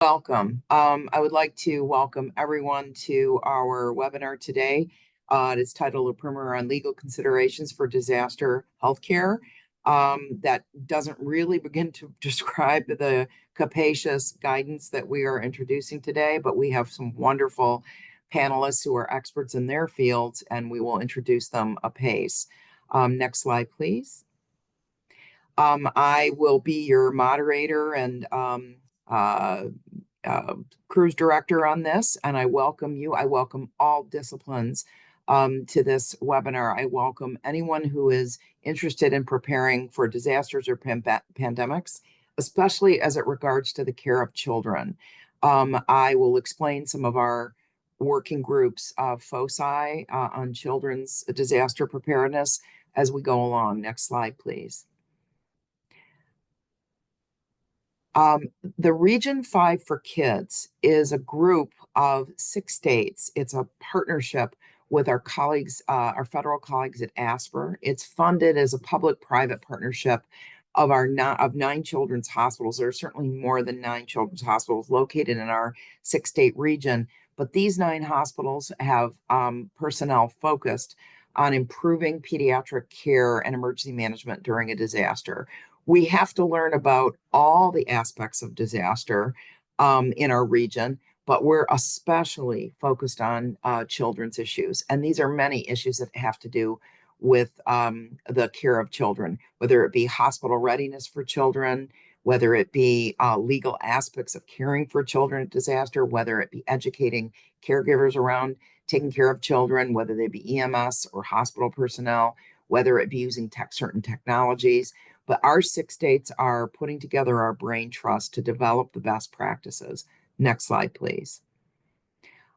Welcome. I would like to welcome everyone to our webinar today. It is titled A Primer on Legal Considerations for Disaster Healthcare. That doesn't really begin to describe the capacious guidance that we are introducing today, but we have some wonderful panelists who are experts in their fields, and we will introduce them apace. Next slide, please. I will be your moderator and uh, cruise director on this, and I welcome you. I welcome all disciplines to this webinar. I welcome anyone who is interested in preparing for disasters or pandemics, especially as it regards to the care of children. I will explain some of our working groups foci on children's disaster preparedness as we go along. Next slide, please. The Region 5 for Kids is a group of 6 states. It's a partnership with our colleagues, our federal colleagues at ASPR. It's funded as a public-private partnership of our 9 children's hospitals. There are certainly more than 9 children's hospitals located in our 6-state region, but these 9 hospitals have personnel focused on improving pediatric care and emergency management during a disaster. We have to learn about all the aspects of disaster in our region, but we're especially focused on children's issues. And these are many issues that have to do with the care of children, whether it be hospital readiness for children, whether it be legal aspects of caring for children at disaster, whether it be educating caregivers around taking care of children, whether they be EMS or hospital personnel, whether it be using certain technologies. But our 6 states are putting together our brain trust to develop the best practices. Next slide, please.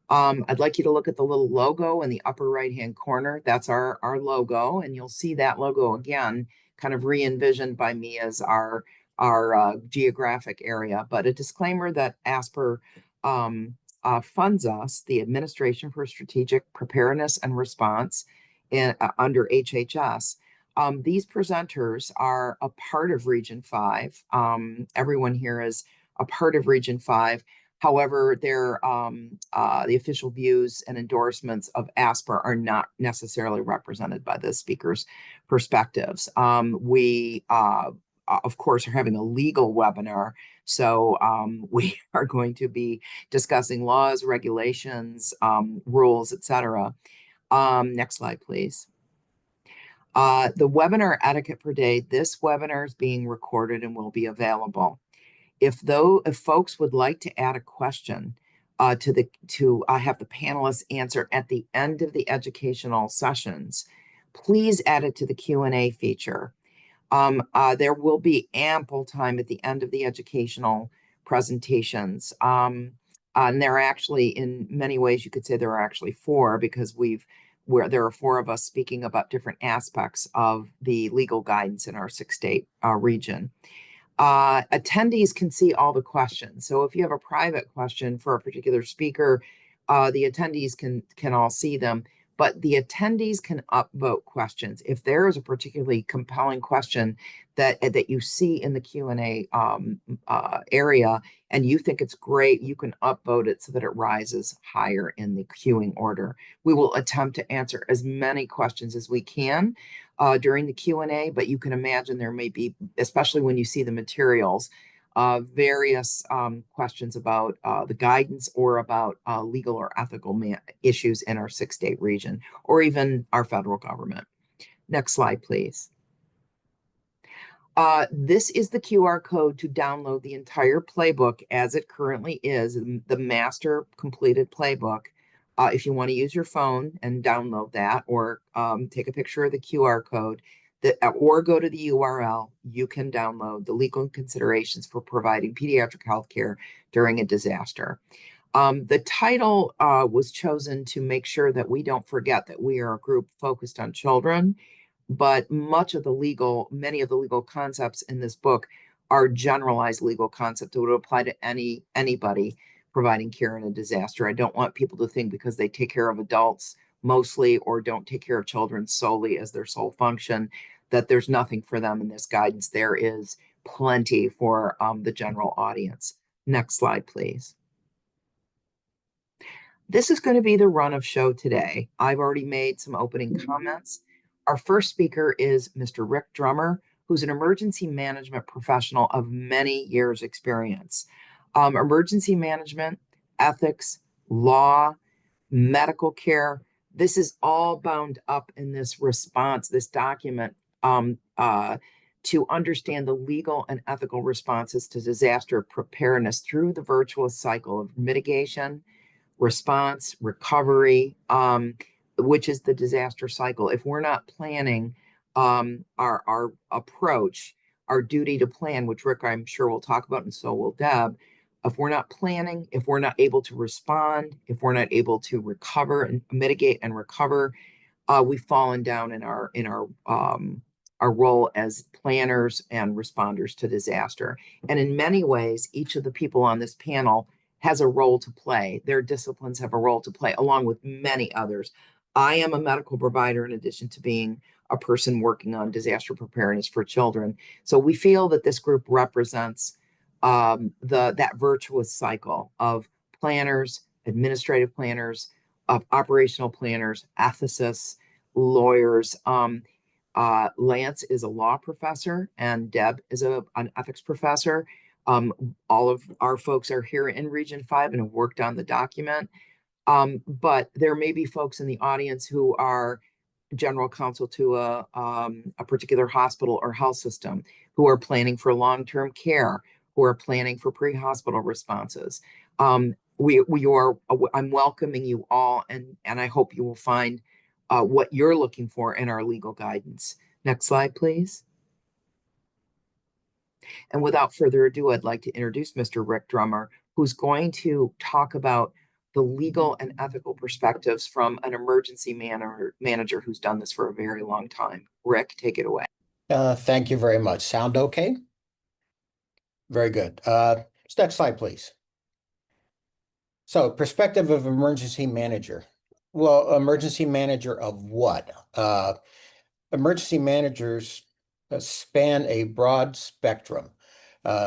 I'd like you to look at the little logo in the upper right-hand corner. That's our logo, and you'll see that logo again, kind of re-envisioned by me as our geographic area. But a disclaimer that ASPR funds us, the Administration for Strategic Preparedness and Response, under HHS. These presenters are a part of Region 5. Everyone here is a part of Region 5. However, the official views and endorsements of ASPR are not necessarily represented by the speakers' perspectives. We, of course, are having a legal webinar, so we are going to be discussing laws, regulations, rules, etc. Next slide, please. The webinar etiquette per day, this webinar is being recorded and will be available. If folks would like to add a question to have the panelists answer at the end of the educational sessions, please add it to the Q&A feature. There will be ample time at the end of the educational presentations. And there are actually, in many ways, you could say there are actually 4, because there are 4 of us speaking about different aspects of the legal guidance in our 6-state region. Attendees can see all the questions. So if you have a private question for a particular speaker, the attendees can all see them, but the attendees can upvote questions. If there is a particularly compelling question that you see in the Q&A area and you think it's great, you can upvote it so that it rises higher in the queuing order. We will attempt to answer as many questions as we can during the Q&A, but you can imagine there may be, especially when you see the materials, various questions about the guidance or about legal or ethical issues in our 6-state region, or even our federal government. Next slide, please. This is the QR code to download the entire playbook as it currently is, the master completed playbook. If you want to use your phone and download that, or take a picture of the QR code, or go to the URL, you can download the legal considerations for providing pediatric health care during a disaster. The title was chosen to make sure that we don't forget that we are a group focused on children, but many of the legal concepts in this book are generalized legal concepts that would apply to anybody providing care in a disaster. I don't want people to think because they take care of adults mostly or don't take care of children solely as their sole function that there's nothing for them in this guidance. There is plenty for the general audience. Next slide, please. This is going to be the run of show today. I've already made some opening comments. Our first speaker is Mr. Rick Drummer, who's an emergency management professional of many years' experience. Emergency management, ethics, law, medical care, this is all bound up in this response, this document, to understand the legal and ethical responses to disaster preparedness through the virtuous cycle of mitigation, response, recovery, which is the disaster cycle. If we're not planning our approach, our duty to plan, which Rick, I'm sure will talk about, and so will Deb, if we're not planning, if we're not able to respond, if we're not able to recover and mitigate and recover, we've fallen down in our role as planners and responders to disaster. And in many ways, each of the people on this panel has a role to play. Their disciplines have a role to play, along with many others. I am a medical provider in addition to being a person working on disaster preparedness for children. So we feel that this group represents that virtuous cycle of planners, administrative planners, of operational planners, ethicists, lawyers. Lance is a law professor, and Deb is an ethics professor. All of our folks are here in Region 5 and have worked on the document. But there may be folks in the audience who are general counsel to a particular hospital or health system, who are planning for long-term care, who are planning for pre-hospital responses. I'm welcoming you all, and I hope you will find what you're looking for in our legal guidance. Next slide, please. And without further ado, I'd like to introduce Mr. Rick Drummer, who's going to talk about the legal and ethical perspectives from an emergency manager who's done this for a very long time. Rick, take it away. Thank you very much. Sound okay? Very good. Next slide, please. So, perspective of emergency manager. Well, emergency manager of what? Emergency managers span a broad spectrum.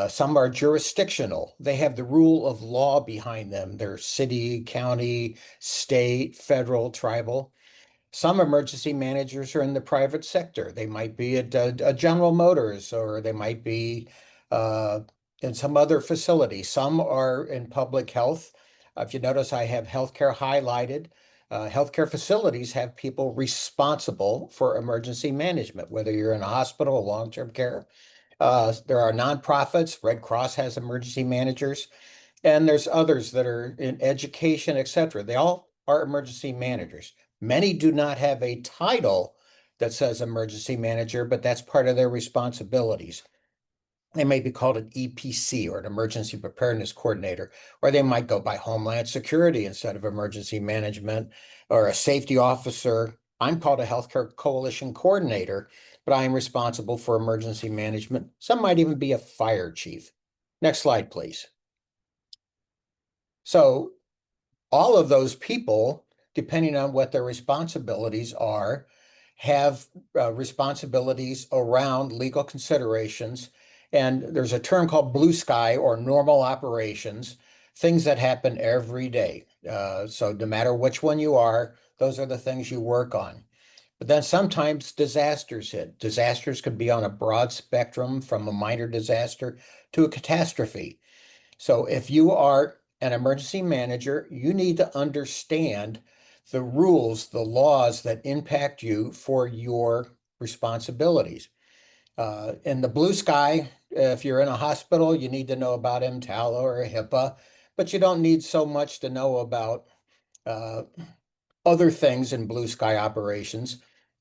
Some are jurisdictional. They have the rule of law behind them. They're city, county, state, federal, tribal. Some emergency managers are in the private sector. They might be at a General Motors, or they might be in some other facility. Some are in public health. If you notice, I have healthcare highlighted. Healthcare facilities have people responsible for emergency management, whether you're in a hospital or long-term care. There are nonprofits. Red Cross has emergency managers, and there's others that are in education, etc. They all are emergency managers. Many do not have a title that says emergency manager, but that's part of their responsibilities. They may be called an EPC, or an emergency preparedness coordinator, or they might go by Homeland Security instead of emergency management, or a safety officer. I'm called a healthcare coalition coordinator, but I am responsible for emergency management. Some might even be a fire chief. Next slide, please. So all of those people, depending on what their responsibilities are, have responsibilities around legal considerations. And there's a term called blue sky, or normal operations, things that happen every day. So no matter which one you are, those are the things you work on. But then sometimes disasters hit. Disasters could be on a broad spectrum, from a minor disaster to a catastrophe. So if you are an emergency manager, you need to understand the rules, the laws that impact you for your responsibilities. In the blue sky, if you're in a hospital, you need to know about EMTALA or HIPAA, but you don't need so much to know about other things in blue sky operations.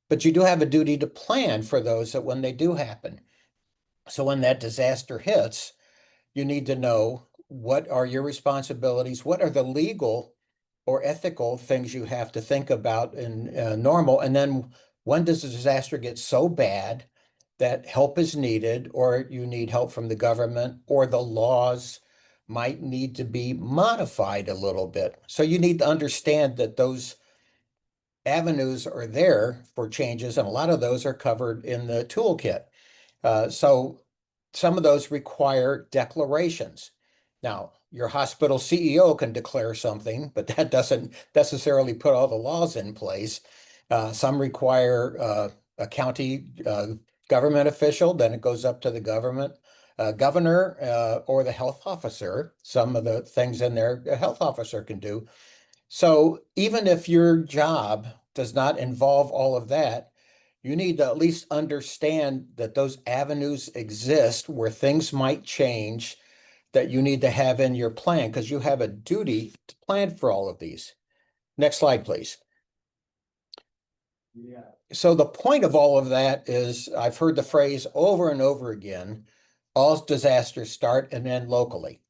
But you do have a duty to plan for those that when they do happen. So when that disaster hits, you need to know what are your responsibilities, what are the legal or ethical things you have to think about in normal, and then when does the disaster get so bad that help is needed, or you need help from the government, or the laws might need to be modified a little bit. So you need to understand that those avenues are there for changes, and a lot of those are covered in the toolkit. So some of those require declarations. Now, your hospital CEO can declare something, but that doesn't necessarily put all the laws in place. Some require a county government official, then it goes up to the governor or the health officer. Some of the things in there a health officer can do. So even if your job does not involve all of that, you need to at least understand that those avenues exist where things might change that you need to have in your plan because you have a duty to plan for all of these. Next slide, please. Yeah. So the point of all of that is I've heard the phrase over and over again, all disasters start and end locally.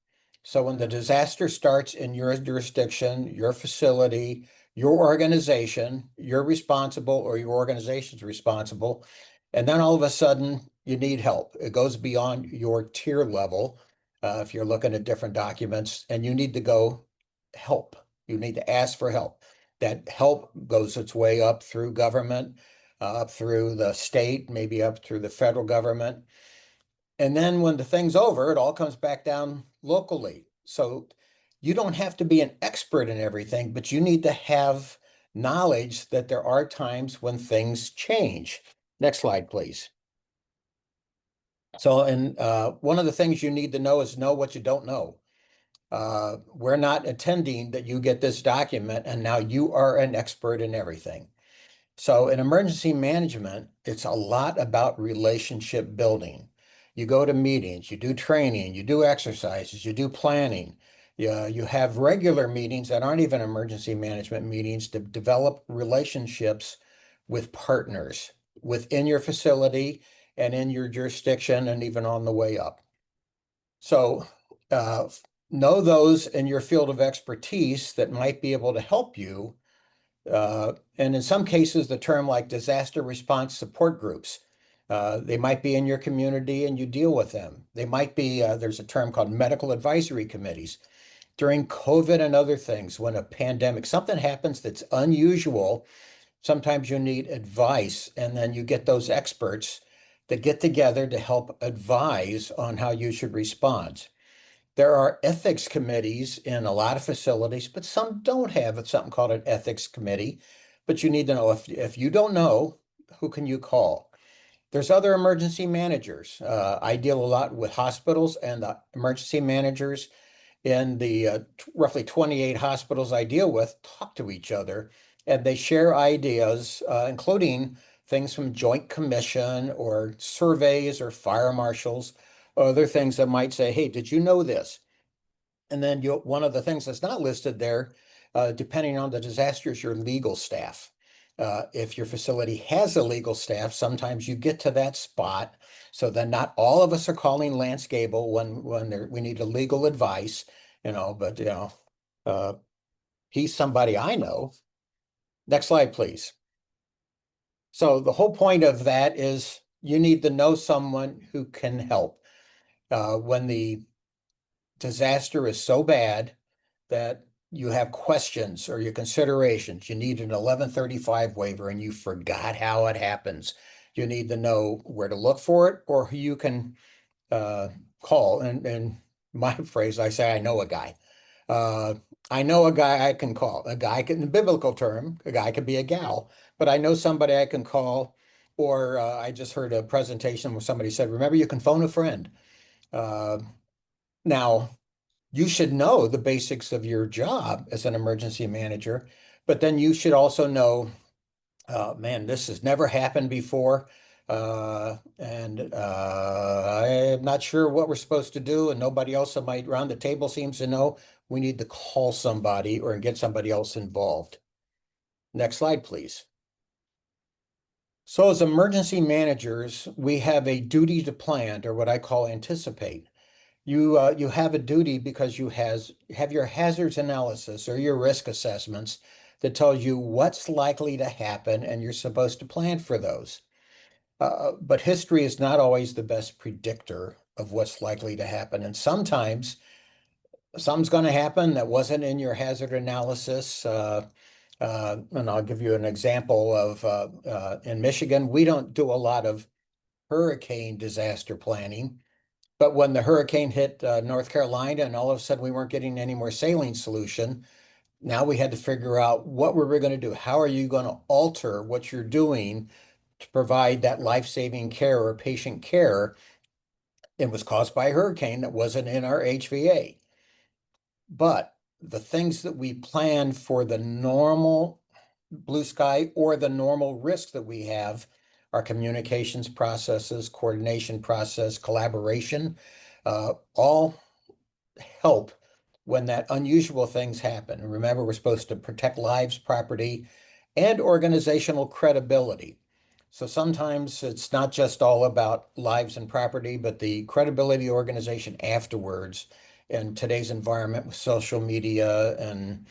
So when the disaster starts in your jurisdiction, your facility, your organization, you're responsible or your organization's responsible. And then all of a sudden you need help. It goes beyond your tier level. If you're looking at different documents and you need to go help, you need to ask for help. That help goes its way up through government, up through the state, maybe up through the federal government. And then when the thing's over, it all comes back down locally. So you don't have to be an expert in everything, but you need to have knowledge that there are times when things change. Next slide, please. So, and one of the things you need to know is know what you don't know. We're not intending that you get this document and now you are an expert in everything. So in emergency management, it's a lot about relationship building. You go to meetings, you do training, you do exercises, you do planning. You have regular meetings that aren't even emergency management meetings to develop relationships with partners within your facility and in your jurisdiction and even on the way up. So know those in your field of expertise that might be able to help you. And in some cases, the term like disaster response support groups, they might be in your community and you deal with them. They might be, there's a term called medical advisory committees. During COVID and other things, when a pandemic, something happens that's unusual, sometimes you need advice, and then you get those experts that get together to help advise on how you should respond. There are ethics committees in a lot of facilities, but some don't have something called an ethics committee. But you need to know if you don't know, who can you call? There's other emergency managers. I deal a lot with hospitals and the emergency managers in the roughly 28 hospitals I deal with talk to each other and they share ideas, including things from Joint Commission or surveys or fire marshals, other things that might say, hey, did you know this? And then one of the things that's not listed there, depending on the disaster, is your legal staff. If your facility has a legal staff, sometimes you get to that spot. So then not all of us are calling Lance Gable when we need a legal advice, but he's somebody I know. Next slide, please. So the whole point of that is you need to know someone who can help. When the disaster is so bad that you have questions or your considerations, you need an 1135 waiver and you forgot how it happens. You need to know where to look for it or who you can call. And my phrase, I say, I know a guy. I know a guy I can call. A guy can, in the biblical term, a guy could be a gal, but I know somebody I can call. Or I just heard a presentation where somebody said, remember, you can phone a friend. Now, you should know the basics of your job as an emergency manager, but then you should also know, man, this has never happened before. And I'm not sure what we're supposed to do, and nobody else that might around the table seems to know. We need to call somebody or get somebody else involved. Next slide, please. So as emergency managers, we have a duty to plan, or what I call anticipate. You have a duty because you have your hazards analysis or your risk assessments that tells you what's likely to happen, and you're supposed to plan for those. But history is not always the best predictor of what's likely to happen. And sometimes something's going to happen that wasn't in your hazard analysis. And I'll give you an example of in Michigan, we don't do a lot of hurricane disaster planning, But when the hurricane hit North Carolina and all of a sudden we weren't getting any more saline solution, now we had to figure out what were we going to do? How are you going to alter what you're doing to provide that life-saving care or patient care? It was caused by a hurricane that wasn't in our HVA. But the things that we plan for the normal blue sky or the normal risk that we have, our communications processes, coordination process, collaboration, all help when that unusual things happen. And remember, we're supposed to protect lives, property, and organizational credibility. So sometimes it's not just all about lives and property, but the credibility of the organization afterwards in today's environment with social media and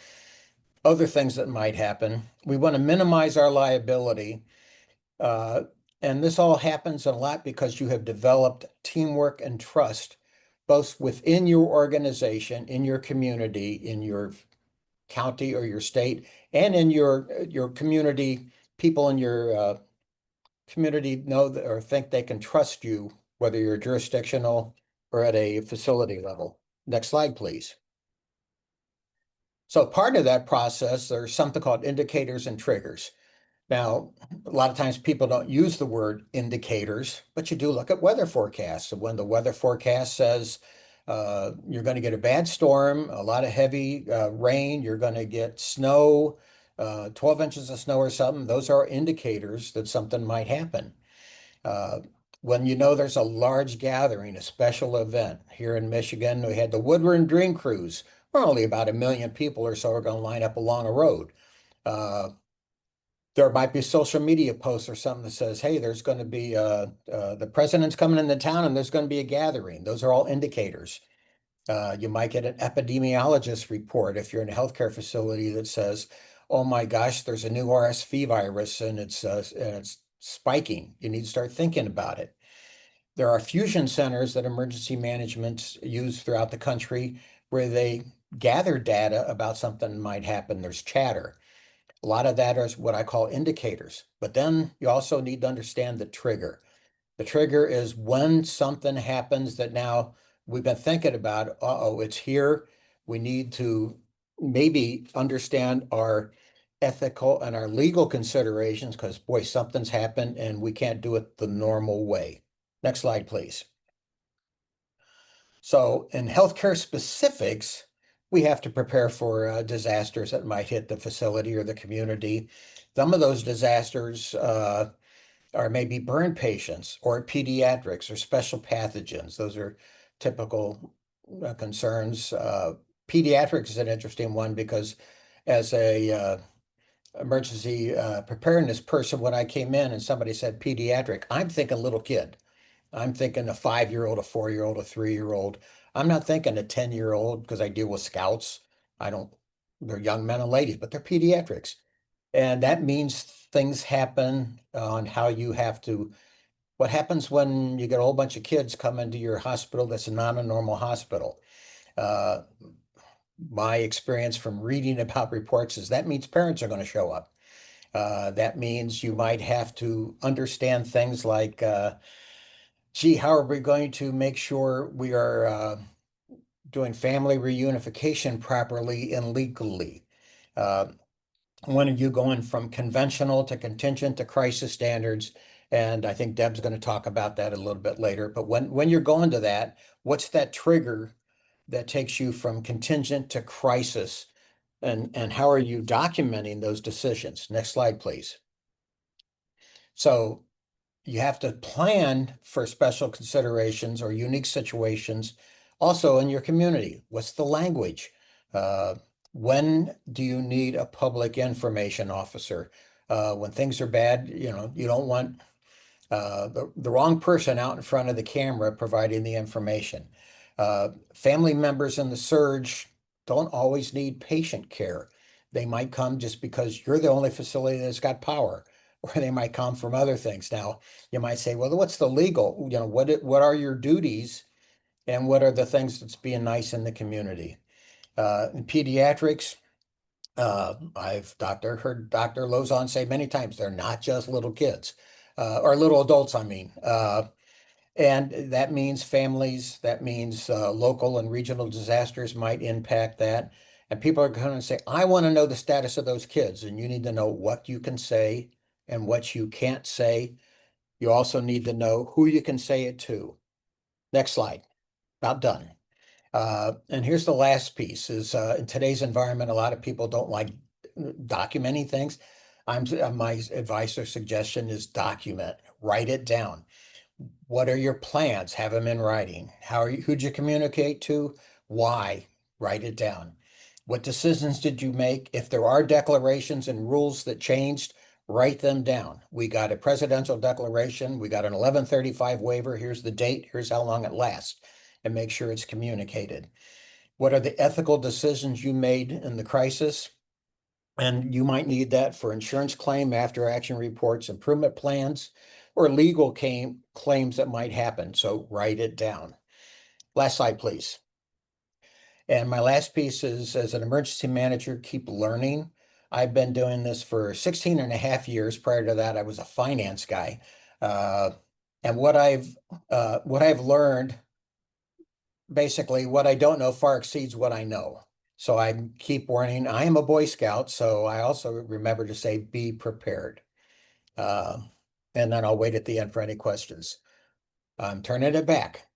other things that might happen. We want to minimize our liability. Uh, and this all happens a lot because you have developed teamwork and trust, both within your organization, in your community, in your county or your state, and in your community. People in your community know that, or think they can trust you, whether you're jurisdictional or at a facility level. Next slide, please. So part of that process, there's something called indicators and triggers. Now, a lot of times people don't use the word indicators, but you do look at weather forecasts. So when the weather forecast says you're going to get a bad storm, a lot of heavy rain, you're going to get snow, 12 inches of snow or something, those are indicators that something might happen. When you know there's a large gathering, a special event. Here in Michigan, we had the Woodward Dream Cruise, where only about 1 million people or so are going to line up along a road. There might be a social media post or something that says, hey, there's going to be the president's coming into town and there's going to be a gathering. Those are all indicators. You might get an epidemiologist report if you're in a healthcare facility that says, oh my gosh, there's a new RSV virus and it's spiking. You need to start thinking about it. There are fusion centers that emergency management use throughout the country where they gather data about something might happen. There's chatter. A lot of that is what I call indicators. But then you also need to understand the trigger. The trigger is when something happens that now we've been thinking about, uh-oh, it's here. We need to maybe understand our ethical and our legal considerations because, boy, something's happened and we can't do it the normal way. Next slide, please. So in healthcare specifics, we have to prepare for disasters that might hit the facility or the community. Some of those disasters are maybe burn patients or pediatrics or special pathogens. Those are typical concerns. Pediatrics is an interesting one because as a emergency preparedness person, when I came in and somebody said pediatric, I'm thinking little kid. I'm thinking a 5-year-old, a 4-year-old, a 3-year-old. I'm not thinking a 10-year-old because I deal with scouts. I don't, they're young men and ladies, but they're pediatrics. And that means things happen on how you have to, what happens when you get a whole bunch of kids come into your hospital that's not a normal hospital. Uh, my experience from reading about reports is that means parents are going to show up. That means you might have to understand things like, gee, how are we going to make sure we are doing family reunification properly and legally? Uh, when are you going from conventional to contingent to crisis standards? And I think Deb's going to talk about that a little bit later. But when you're going to that, what's that trigger that takes you from contingent to crisis? And how are you documenting those decisions? Next slide, please. So you have to plan for special considerations or unique situations also in your community. What's the language? Uh, when do you need a public information officer? When things are bad, you don't want the wrong person out in front of the camera providing the information. Family members in the surge don't always need patient care. They might come just because you're the only facility that's got power, or they might come from other things. Now, you might say, well, what's the legal? What are your duties, and what are the things that's being nice in the community? In pediatrics, I've heard Dr. Lozon say many times, they're not just little kids, or little adults, I mean. And that means families, that means local and regional disasters might impact that. And people are going to say, I want to know the status of those kids. And you need to know what you can say and what you can't say. You also need to know who you can say it to. Next slide. About done. And here's the last piece is in today's environment, a lot of people don't like documenting things. My advice or suggestion is document, write it down. What are your plans? Have them in writing. Who'd you communicate to? Why? Write it down. What decisions did you make? If there are declarations and rules that changed, write them down. We got a presidential declaration. We got an 1135 waiver. Here's the date. Here's how long it lasts. And make sure it's communicated. What are the ethical decisions you made in the crisis? And you might need that for insurance claim, after action reports, improvement plans, or legal claims that might happen. So write it down. Last slide, please. And my last piece is, as an emergency manager, keep learning. I've been doing this for 16 and a half years. Prior to that, I was a finance guy. And what I've learned, basically what I don't know far exceeds what I know. So I keep warning. I am a Boy Scout, so I also remember to say, be prepared. And then I'll wait at the end for any questions. I'm turning it back.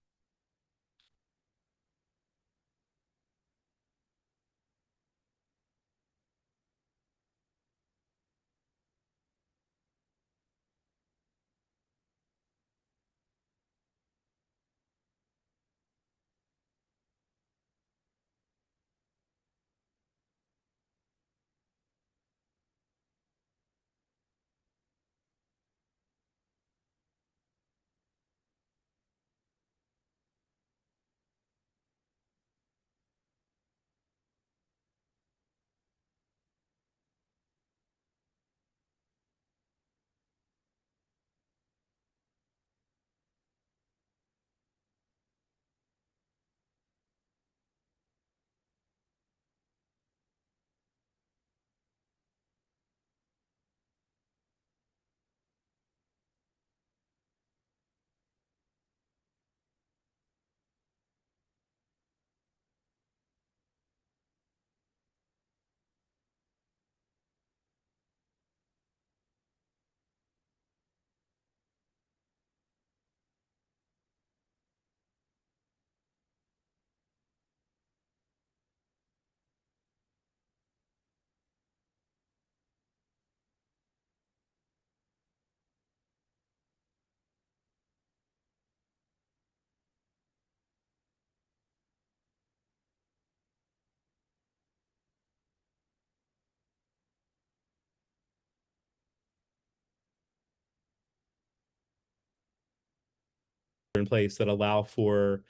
In place that allow for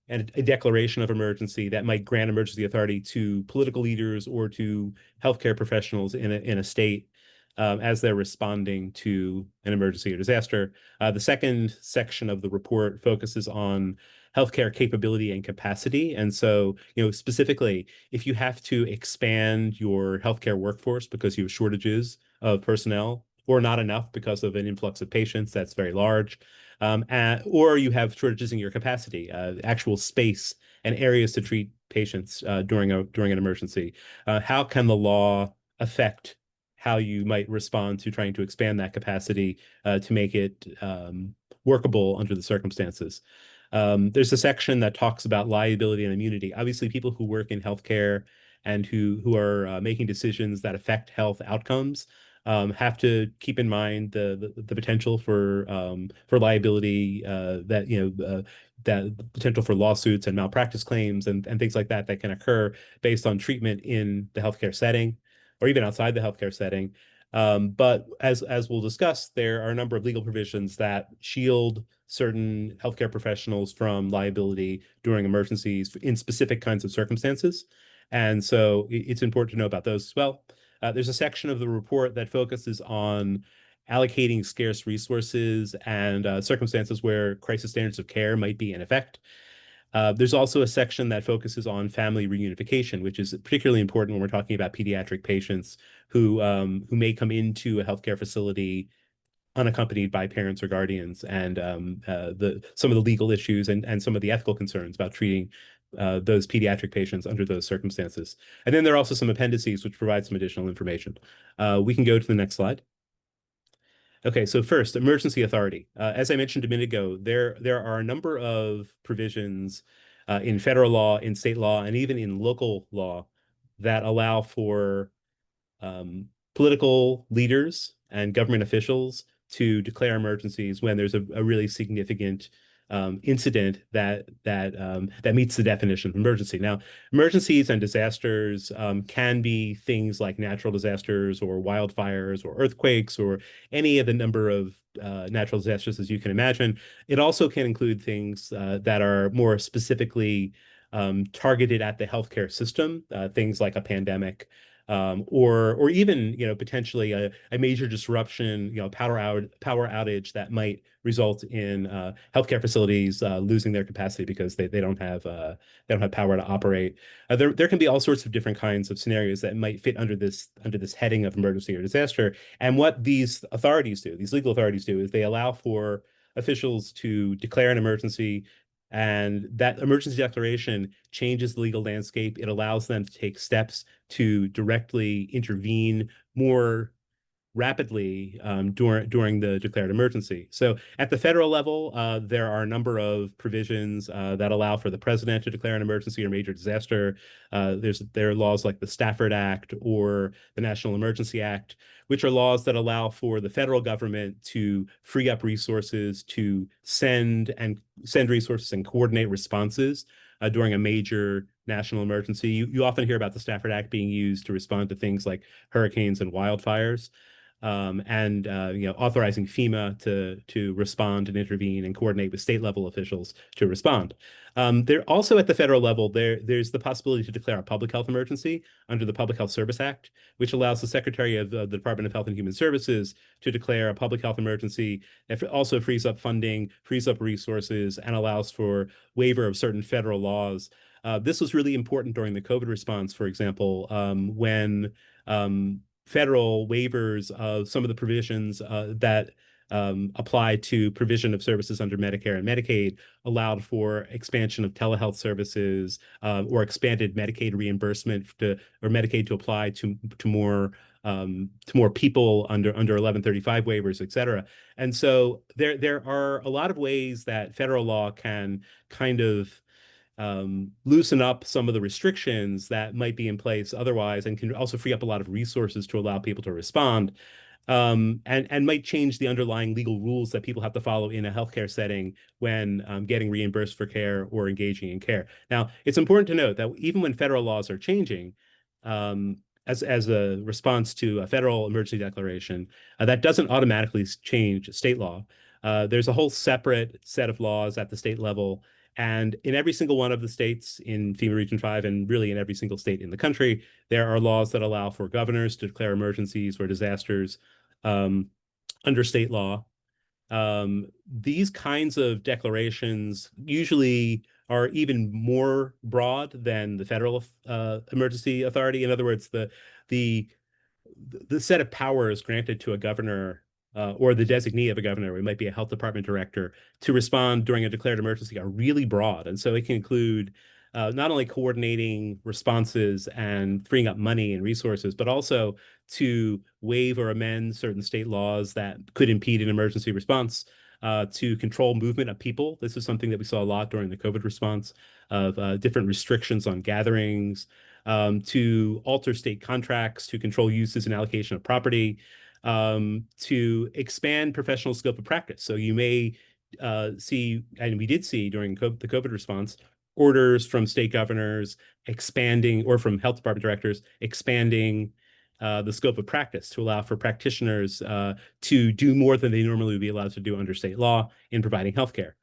a declaration of emergency that might grant emergency authority to political leaders or to healthcare professionals in a state as they're responding to an emergency or disaster. The second section of the report focuses on healthcare capability and capacity. And so, specifically, if you have to expand your healthcare workforce because you have shortages of personnel or not enough because of an influx of patients that's very large, or you have shortages in your capacity, actual space and areas to treat patients during an emergency. How can the law affect how you might respond to trying to expand that capacity to make it workable under the circumstances? There's a section that talks about liability and immunity. Obviously, people who work in healthcare and who are making decisions that affect health outcomes have to keep in mind the potential for liability, that potential for lawsuits and malpractice claims and things like that that can occur based on treatment in the healthcare setting or even outside the healthcare setting. But as we'll discuss, there are a number of legal provisions that shield certain healthcare professionals from liability during emergencies in specific kinds of circumstances. And so it's important to know about those as well. There's a section of the report that focuses on allocating scarce resources and circumstances where crisis standards of care might be in effect. There's also a section that focuses on family reunification, which is particularly important when we're talking about pediatric patients who may come into a healthcare facility unaccompanied by parents or guardians, and some of the legal issues and some of the ethical concerns about treating those pediatric patients under those circumstances. And then there are also some appendices which provide some additional information. We can go to the next slide. Okay, so first, emergency authority. As I mentioned a minute ago, there are a number of provisions in federal law, in state law, and even in local law that allow for political leaders and government officials to declare emergencies when there's a really significant incident that meets the definition of emergency. Now, emergencies and disasters can be things like natural disasters or wildfires or earthquakes or any of the number of natural disasters as you can imagine. It also can include things that are more specifically targeted at the healthcare system, things like a pandemic, or even potentially a major disruption, power outage that might result in healthcare facilities losing their capacity because they don't have power to operate. There can be all sorts of different kinds of scenarios that might fit under this heading of emergency or disaster. And what these legal authorities do, is they allow for officials to declare an emergency, and that emergency declaration changes the legal landscape. It allows them to take steps to directly intervene more rapidly during the declared emergency. So at the federal level, there are a number of provisions that allow for the president to declare an emergency or major disaster. There are laws like the Stafford Act or the National Emergency Act, which are laws that allow for the federal government to free up resources to send resources and coordinate responses during a major national emergency. You often hear about the Stafford Act being used to respond to things like hurricanes and wildfires. And authorizing FEMA to respond and intervene and coordinate with state level officials to respond. There also at the federal level, there's the possibility to declare a public health emergency under the Public Health Service Act, which allows the Secretary of the Department of Health and Human Services to declare a public health emergency. It also frees up funding, frees up resources, and allows for waiver of certain federal laws. This was really important during the COVID response, for example, when federal waivers of some of the provisions that apply to provision of services under Medicare and Medicaid allowed for expansion of telehealth services or expanded Medicaid reimbursement or Medicaid to apply to more people under 1135 waivers, et cetera. And so there are a lot of ways that federal law can kind of loosen up some of the restrictions that might be in place otherwise, and can also free up a lot of resources to allow people to respond, and might change the underlying legal rules that people have to follow in a healthcare setting when getting reimbursed for care or engaging in care. Now, it's important to note that even when federal laws are changing, as a response to a federal emergency declaration, that doesn't automatically change state law. There's a whole separate set of laws at the state level. And in every single one of the states in FEMA Region 5, and really in every single state in the country, there are laws that allow for governors to declare emergencies or disasters under state law. These kinds of declarations usually are even more broad than the federal emergency authority. In other words, the set of powers granted to a governor or the designee of a governor, it might be a health department director, to respond during a declared emergency are really broad. And so it can include not only coordinating responses and freeing up money and resources, but also to waive or amend certain state laws that could impede an emergency response, to control movement of people. This is something that we saw a lot during the COVID response, of different restrictions on gatherings, to alter state contracts, to control uses and allocation of property, to expand professional scope of practice. So you may see, and we did see during the COVID response, orders from state governors expanding, or from health department directors expanding the scope of practice to allow for practitioners to do more than they normally would be allowed to do under state law in providing healthcare,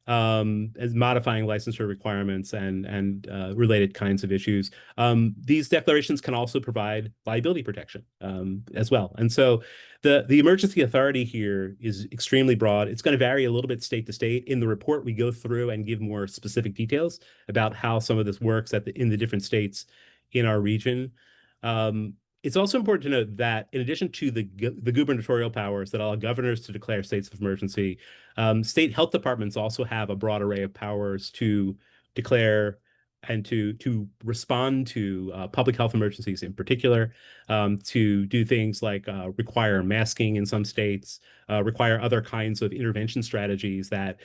as modifying licensure requirements and related kinds of issues. These declarations can also provide liability protection as well. And so the emergency authority here is extremely broad. It's going to vary a little bit state to state. In the report, we go through and give more specific details about how some of this works in the different states in our region. It's also important to note that in addition to the gubernatorial powers that allow governors to declare states of emergency, state health departments also have a broad array of powers to declare and to respond to public health emergencies in particular, to do things like require masking in some states, require other kinds of intervention strategies that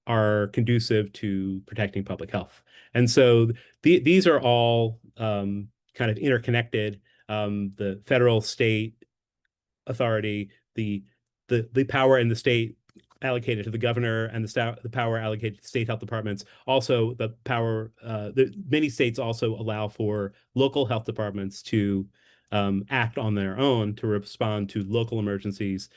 are conducive to protecting public health. And so these are all kind of interconnected. The federal, state authority, the power in the state allocated to the governor, and the power allocated to state health departments. Also, the power, many states also allow for local health departments to act on their own to respond to local emergencies.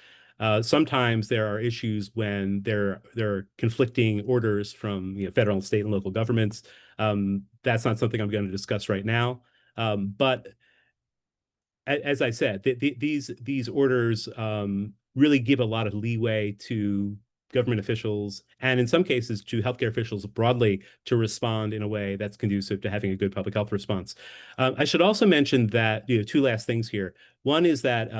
Sometimes there are issues when there are conflicting orders from federal, state, and local governments. That's not something I'm going to discuss right now. But as I said, these orders really give a lot of leeway to government officials, and in some cases to healthcare officials broadly, to respond in a way that's conducive to having a good public health response. I should also mention that two last things here. One is that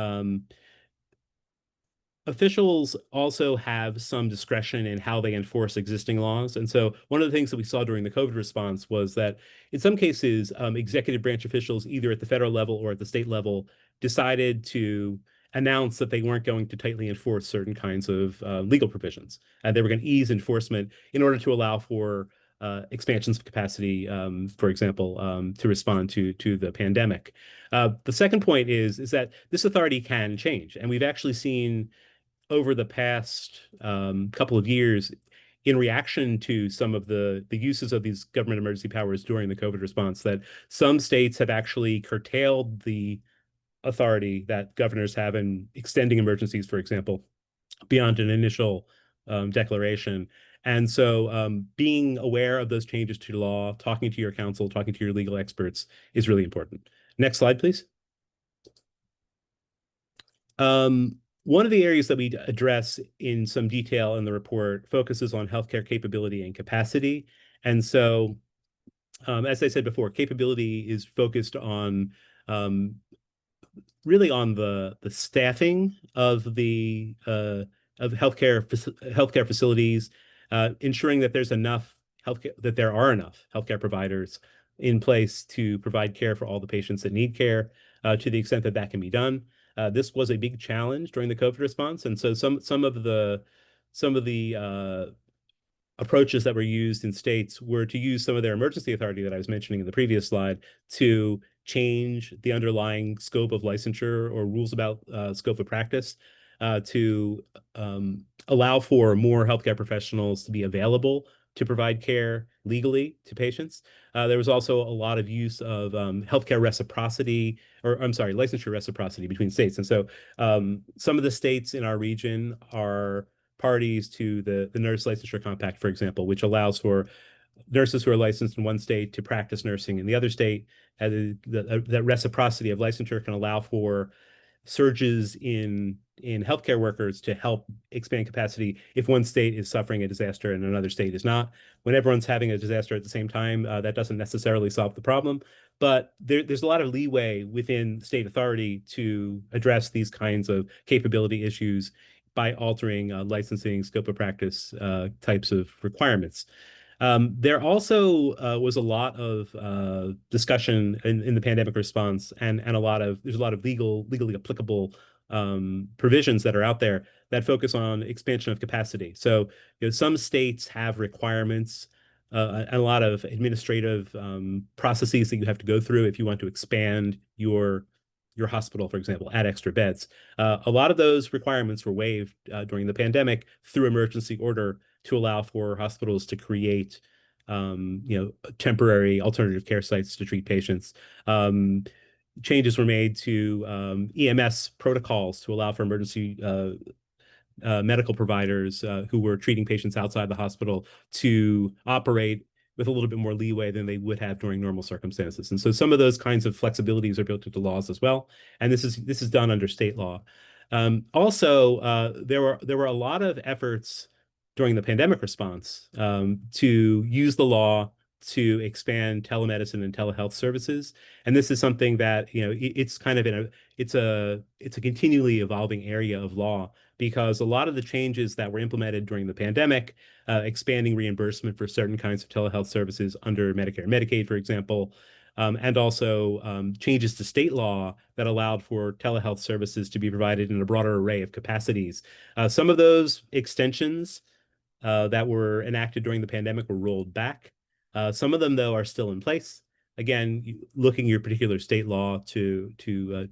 officials also have some discretion in how they enforce existing laws. And so one of the things that we saw during the COVID response was that in some cases, executive branch officials, either at the federal level or at the state level, decided to announce that they weren't going to tightly enforce certain kinds of legal provisions. And they were going to ease enforcement in order to allow for expansions of capacity, for example, to respond to the pandemic. The second point is that this authority can change. And we've actually seen over the past couple of years, in reaction to some of the uses of these government emergency powers during the COVID response, that some states have actually curtailed the authority that governors have in extending emergencies, for example, beyond an initial declaration. And so being aware of those changes to law, talking to your counsel, talking to your legal experts is really important. Next slide, please. One of the areas that we address in some detail in the report focuses on healthcare capability and capacity. And so, as I said before, capability is focused on really on the staffing of the healthcare facilities, ensuring that there's enough that there are enough healthcare providers in place to provide care for all the patients that need care, to the extent that that can be done. This was a big challenge during the COVID response, and so some of the approaches that were used in states were to use some of their emergency authority that I was mentioning in the previous slide to change the underlying scope of licensure or rules about scope of practice, to allow for more healthcare professionals to be available to provide care legally to patients. There was also a lot of use of healthcare reciprocity, or I'm sorry, licensure reciprocity between states. And so some of the states in our region are parties to the Nurse Licensure Compact, for example, which allows for nurses who are licensed in one state to practice nursing in the other state. That reciprocity of licensure can allow for surges in healthcare workers to help expand capacity if one state is suffering a disaster and another state is not. When everyone's having a disaster at the same time, that doesn't necessarily solve the problem. But there's a lot of leeway within state authority to address these kinds of capability issues by altering licensing, scope of practice types of requirements. There also was a lot of discussion in the pandemic response, and there's a lot of legally applicable provisions that are out there that focus on expansion of capacity. So some states have requirements and a lot of administrative processes that you have to go through if you want to expand your hospital, for example, add extra beds. A lot of those requirements were waived during the pandemic through emergency order to allow for hospitals to create temporary alternative care sites to treat patients. Changes were made to EMS protocols to allow for emergency medical providers who were treating patients outside the hospital to operate with a little bit more leeway than they would have during normal circumstances. And so some of those kinds of flexibilities are built into laws as well. And this is done under state law. Also, there were a lot of efforts during the pandemic response to use the law to expand telemedicine and telehealth services. And this is something that, it's kind of it's a continually evolving area of law, because a lot of the changes that were implemented during the pandemic, expanding reimbursement for certain kinds of telehealth services under Medicare and Medicaid, for example, and also changes to state law that allowed for telehealth services to be provided in a broader array of capacities. Some of those extensions that were enacted during the pandemic were rolled back. Some of them, though, are still in place. Again, looking at your particular state law to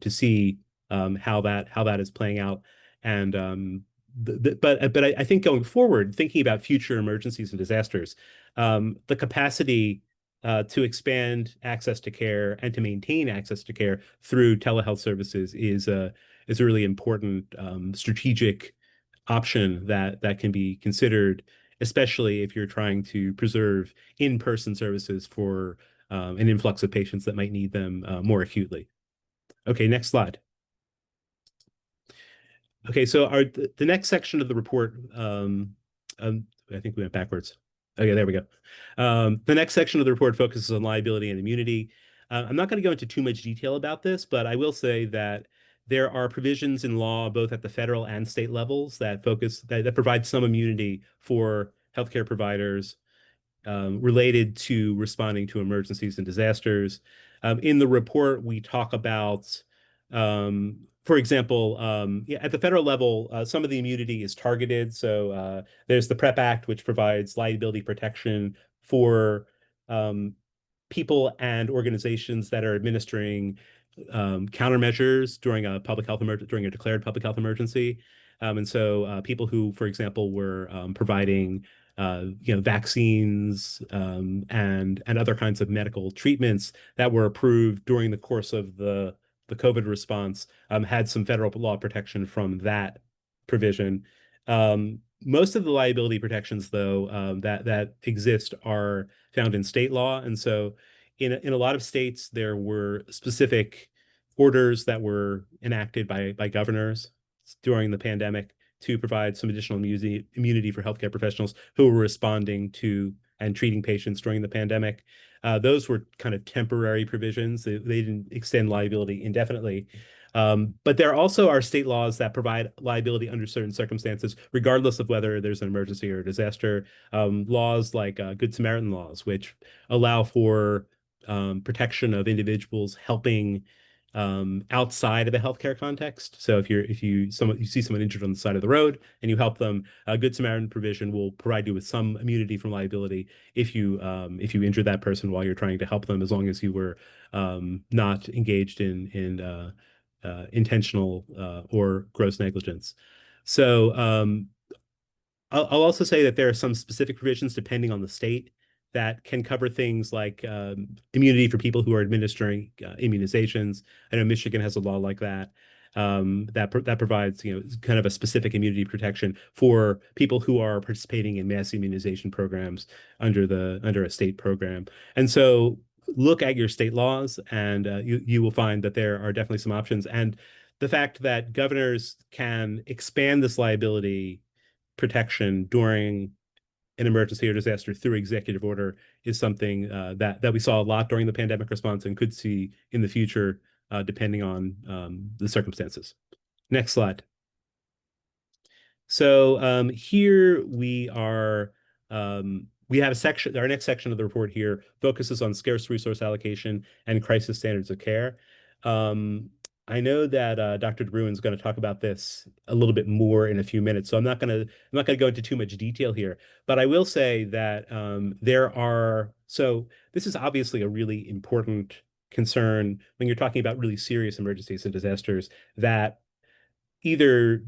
see how that is playing out. And but I think going forward, thinking about future emergencies and disasters, the capacity to expand access to care and to maintain access to care through telehealth services is a really important strategic option that can be considered, especially if you're trying to preserve in-person services for an influx of patients that might need them more acutely. Okay, next slide. Okay, so the next section of the report, I think we went backwards. Okay, there we go. The next section of the report focuses on liability and immunity. I'm not going to go into too much detail about this, but I will say that there are provisions in law, both at the federal and state levels, that provide some immunity for healthcare providers related to responding to emergencies and disasters. In the report, we talk about, for example, at the federal level, some of the immunity is targeted. So there's the PrEP Act, which provides liability protection for people and organizations that are administering countermeasures during a declared public health emergency. And so people who, for example, were providing vaccines and other kinds of medical treatments that were approved during the course of the COVID response had some federal law protection from that provision. Most of the liability protections, though, that exist are found in state law, and so in a lot of states there were specific orders that were enacted by governors during the pandemic to provide some additional immunity for healthcare professionals who were responding to and treating patients during the pandemic. Those were kind of temporary provisions. They didn't extend liability indefinitely. But there also are state laws that provide liability under certain circumstances, regardless of whether there's an emergency or a disaster. Laws like Good Samaritan laws, which allow for protection of individuals helping outside of a healthcare context. So if you see someone injured on the side of the road and you help them, a Good Samaritan provision will provide you with some immunity from liability if you injure that person while you're trying to help them, as long as you were not engaged in intentional or gross negligence. So I'll also say that there are some specific provisions depending on the state that can cover things like immunity for people who are administering immunizations. I know Michigan has a law like that that provides kind of a specific immunity protection for people who are participating in mass immunization programs under a state program. And so look at your state laws, and you will find that there are definitely some options. And the fact that governors can expand this liability protection during an emergency or disaster through executive order is something that we saw a lot during the pandemic response and could see in the future, depending on the circumstances. Next slide. So here we are. We have a section. Our next section of the report here focuses on scarce resource allocation and crisis standards of care. I know that Dr. DeBruin is going to talk about this a little bit more in a few minutes, so I'm not going to go into too much detail here. But I will say that so this is obviously a really important concern when you're talking about really serious emergencies and disasters that either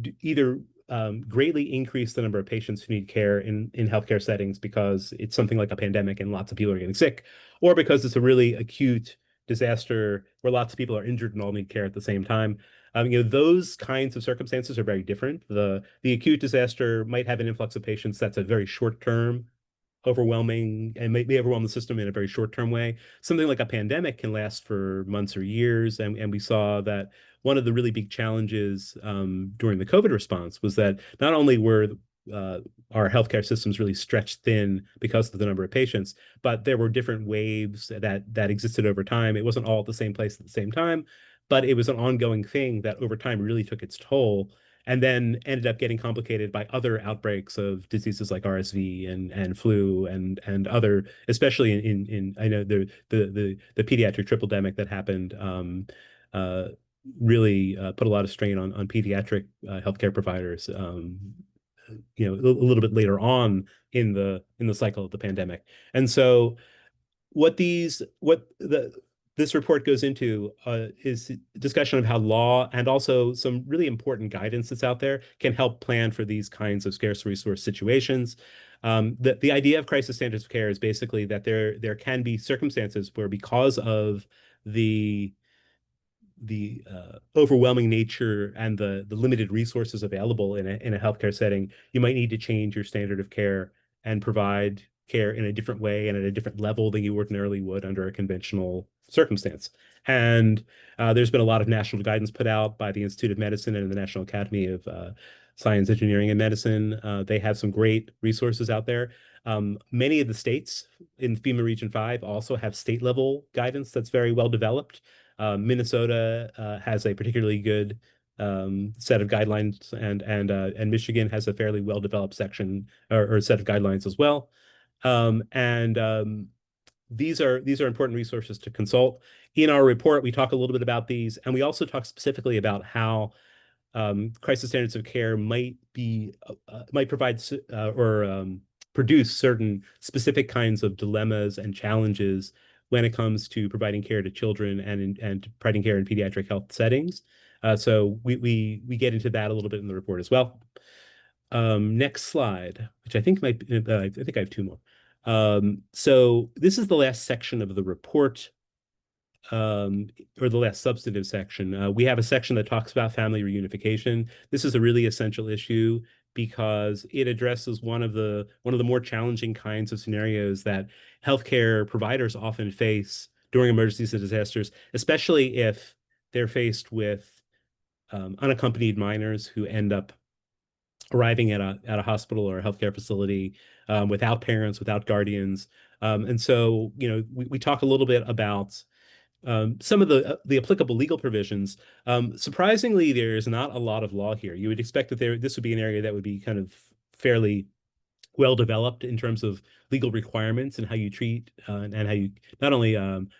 greatly increase the number of patients who need care in healthcare settings because it's something like a pandemic and lots of people are getting sick, or because it's a really acute disaster where lots of people are injured and all need care at the same time. Those kinds of circumstances are very different. The acute disaster might have an influx of patients that's a very short-term overwhelming and may overwhelm the system in a very short-term way. Something like a pandemic can last for months or years. And we saw that one of the really big challenges during the COVID response was that not only were our healthcare systems really stretched thin because of the number of patients, but there were different waves that existed over time. It wasn't all at the same place at the same time, but it was an ongoing thing that over time really took its toll, and then ended up getting complicated by other outbreaks of diseases like RSV and flu and other, especially in I know the pediatric tripledemic that happened uh, really put a lot of strain on pediatric healthcare providers. A little bit later on in the cycle of the pandemic. And so this report goes into is discussion of how law and also some really important guidance that's out there can help plan for these kinds of scarce resource situations. The idea of crisis standards of care is basically that there can be circumstances where, because of the overwhelming nature and the limited resources available in a healthcare setting, you might need to change your standard of care and provide care in a different way and at a different level than you ordinarily would under a conventional circumstance. And there's been a lot of national guidance put out by the Institute of Medicine and the National Academy of Science, Engineering, and Medicine. They have some great resources out there. Many of the states in FEMA Region 5 also have state level guidance that's very well developed. Minnesota has a particularly good set of guidelines, and Michigan has a fairly well-developed section or set of guidelines as well. These are important resources to consult. In our report, we talk a little bit about these, and we also talk specifically about how crisis standards of care might provide or produce certain specific kinds of dilemmas and challenges when it comes to providing care to children and providing care in pediatric health settings. So we get into that a little bit in the report as well. Next slide, which I think might I think I have two more. So this is the last section of the report, or the last substantive section. We have a section that talks about family reunification. This is a really essential issue because it addresses one of the more challenging kinds of scenarios that healthcare providers often face during emergencies and disasters, especially if they're faced with unaccompanied minors who end up arriving at a hospital or a healthcare facility without parents, without guardians. And so, we talk a little bit about some of the applicable legal provisions. Surprisingly, there is not a lot of law here. You would expect that this would be an area that would be kind of fairly well developed in terms of legal requirements and how you treat and how you not only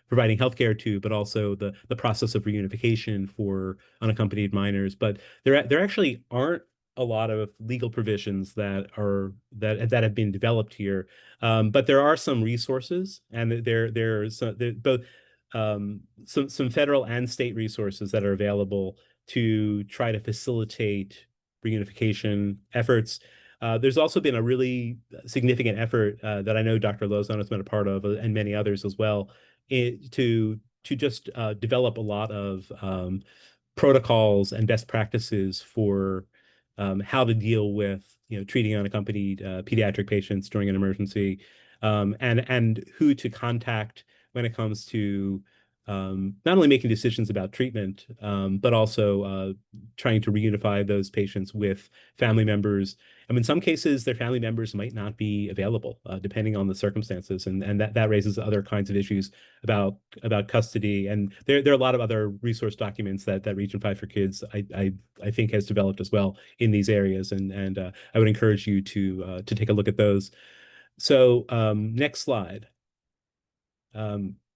providing healthcare to, but also the process of reunification for unaccompanied minors. But there actually aren't a lot of legal provisions that have been developed here. But there are some resources, and there's both some federal and state resources that are available to try to facilitate reunification efforts. There's also been a really significant effort that I know Dr. Lozon has been a part of, and many others as well, to just develop a lot of protocols and best practices for how to deal with treating unaccompanied pediatric patients during an emergency, and who to contact when it comes to not only making decisions about treatment, but also trying to reunify those patients with family members. And in some cases, their family members might not be available, depending on the circumstances, and that raises other kinds of issues about custody. And there are a lot of other resource documents that Region 5 for Kids I think has developed as well in these areas, and I would encourage you to take a look at those. So next slide.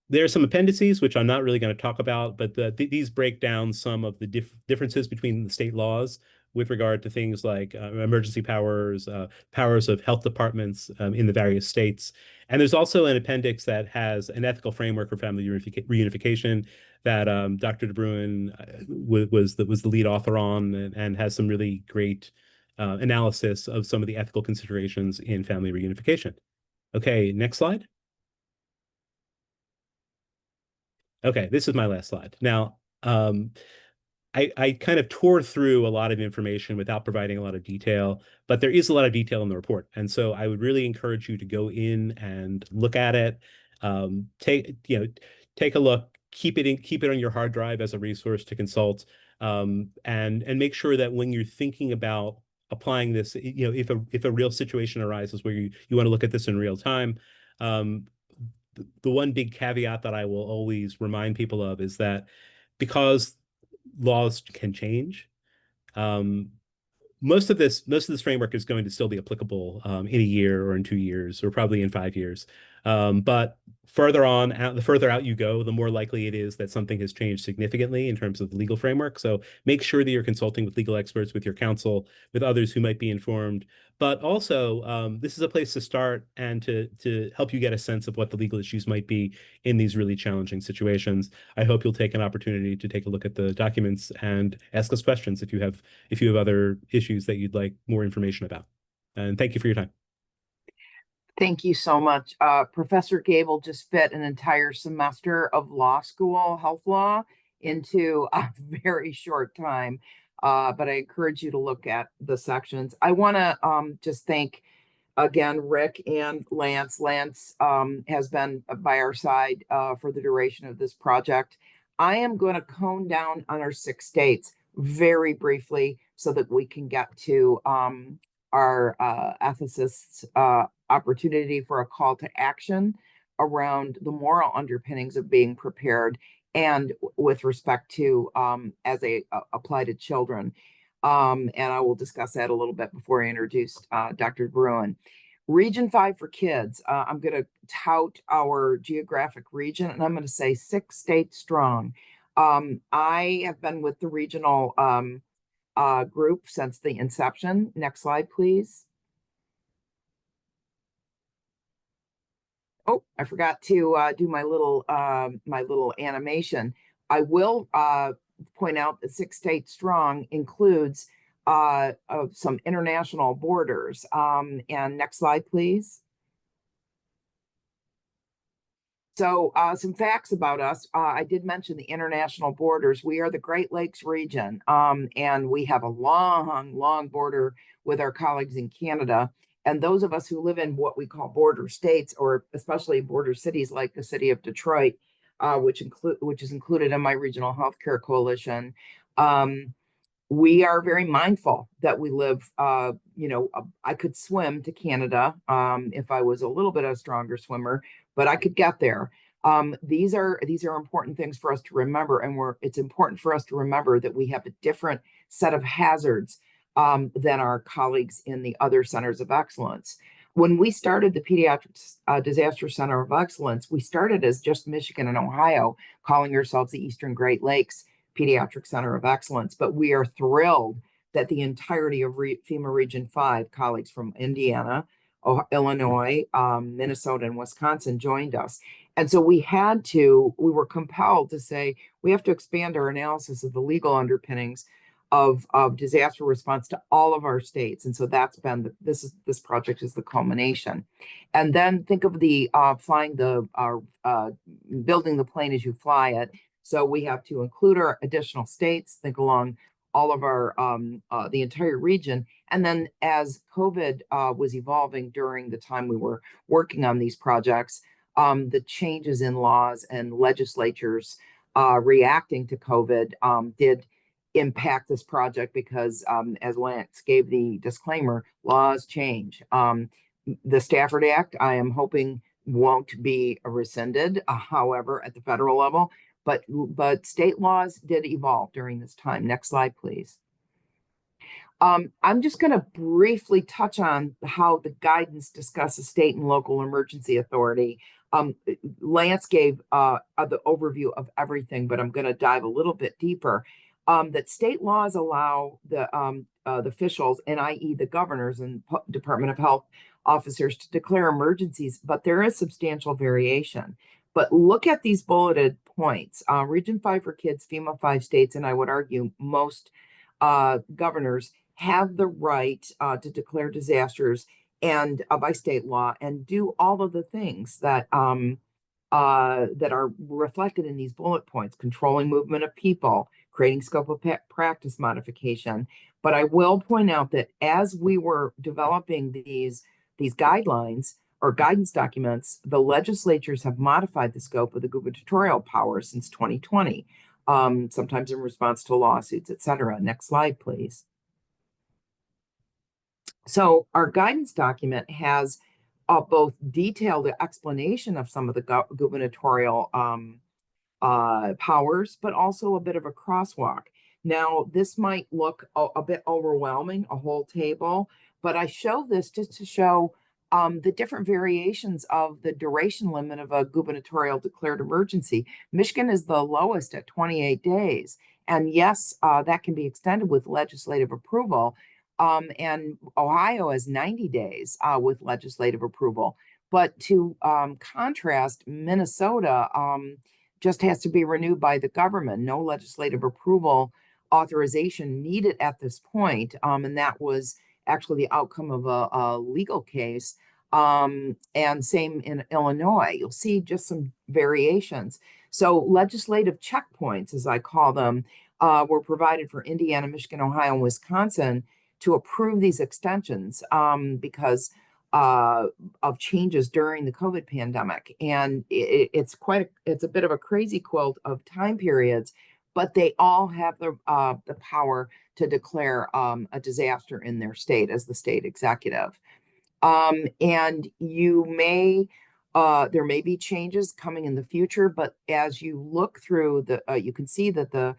There are some appendices, which I'm not really going to talk about, but these break down some of the differences between the state laws with regard to things like emergency powers, powers of health departments in the various states. And there's also an appendix that has an ethical framework for family reunification that Dr. DeBruin was the lead author on, and has some really great analysis of some of the ethical considerations in family reunification. Okay, next slide. Okay, this is my last slide. Now, I kind of tore through a lot of information without providing a lot of detail, but there is a lot of detail in the report. And so I would really encourage you to go in and look at it, take a look, keep it on your hard drive as a resource to consult, and make sure that when you're thinking about applying this, if a real situation arises where you want to look at this in real time. The one big caveat that I will always remind people of is that because laws can change, most of this framework is going to still be applicable in a year or in 2 years or probably in 5 years. But the further out you go, the more likely it is that something has changed significantly in terms of the legal framework. So make sure that you're consulting with legal experts, with your counsel, with others who might be informed. But also, this is a place to start and to help you get a sense of what the legal issues might be in these really challenging situations. I hope you'll take an opportunity to take a look at the documents and ask us questions if you have other issues that you'd like more information about. And thank you for your time. Thank you so much. Professor Gable just fit an entire semester of law school, health law, into a very short time. But I encourage you to look at the sections. I want to just thank again Rick and Lance. Lance has been by our side for the duration of this project. I am going to cone down on our 6 states very briefly so that we can get to our ethicists' opportunity for a call to action around the moral underpinnings of being prepared and with respect to as a apply to children. And I will discuss that a little bit before I introduce Dr. Bruin. Region 5 for kids. I'm going to tout our geographic region, and I'm going to say 6 states strong. I have been with the regional group since the inception. Next slide, please. Oh, I forgot to do my little animation. I will point out that 6 states strong includes some international borders. And next slide, please. So some facts about us. I did mention the international borders. We are the Great Lakes region, and we have a long border with our colleagues in Canada. And those of us who live in what we call border states, or especially border cities like the city of Detroit, which is included in my regional healthcare coalition, we are very mindful that we live. I could swim to Canada if I was a little bit of a stronger swimmer, but I could get there. These are important things for us to remember, and it's important for us to remember that we have a different set of hazards than our colleagues in the other centers of excellence. When we started the Pediatrics Disaster Center of Excellence, we started as just Michigan and Ohio, calling ourselves the Eastern Great Lakes Pediatric Center of Excellence. But we are thrilled that the entirety of FEMA Region 5 colleagues from Indiana, Illinois, Minnesota, and Wisconsin joined us. And so we were compelled to say, we have to expand our analysis of the legal underpinnings of disaster response to all of our states. And so that's been this project is the culmination. And then think of the building the plane as you fly it. So we have to include our additional states, think along all of our the entire region. And then as COVID was evolving during the time we were working on these projects, the changes in laws and legislatures reacting to COVID did impact this project because, as Lance gave the disclaimer, laws change. The Stafford Act, I am hoping, won't be rescinded, however, at the federal level, but state laws did evolve during this time. Next slide, please. I'm just going to briefly touch on how the guidance discusses state and local emergency authority. Lance gave the overview of everything, but I'm going to dive a little bit deeper. That state laws allow the officials, and i.e. the governors and Department of Health officers, to declare emergencies, but there is substantial variation. But look at these bulleted points. Region 5 for kids, FEMA 5 states, and I would argue most governors have the right to declare disasters and by state law and do all of the things that that are reflected in these bullet points: controlling movement of people, creating scope of practice modification. But I will point out that as we were developing these guidelines or guidance documents, the legislatures have modified the scope of the gubernatorial power since 2020, sometimes in response to lawsuits, et cetera. Next slide, please. So our guidance document has both detailed explanation of some of the gubernatorial powers, but also a bit of a crosswalk. Now, this might look a bit overwhelming, a whole table, but I show this just to show the different variations of the duration limit of a gubernatorial declared emergency. Michigan is the lowest at 28 days. And yes, that can be extended with legislative approval. And Ohio has 90 days with legislative approval. But to contrast, Minnesota, just has to be renewed by the government. No legislative approval authorization needed at this point. And that was actually the outcome of a legal case. And same in Illinois. You'll see just some variations. So legislative checkpoints, as I call them, were provided for Indiana, Michigan, Ohio, and Wisconsin to approve these extensions because of changes during the COVID pandemic. And it's a bit of a crazy quilt of time periods, but they all have the power to declare a disaster in their state as the state executive. And there may be changes coming in the future, but as you look through you can see that the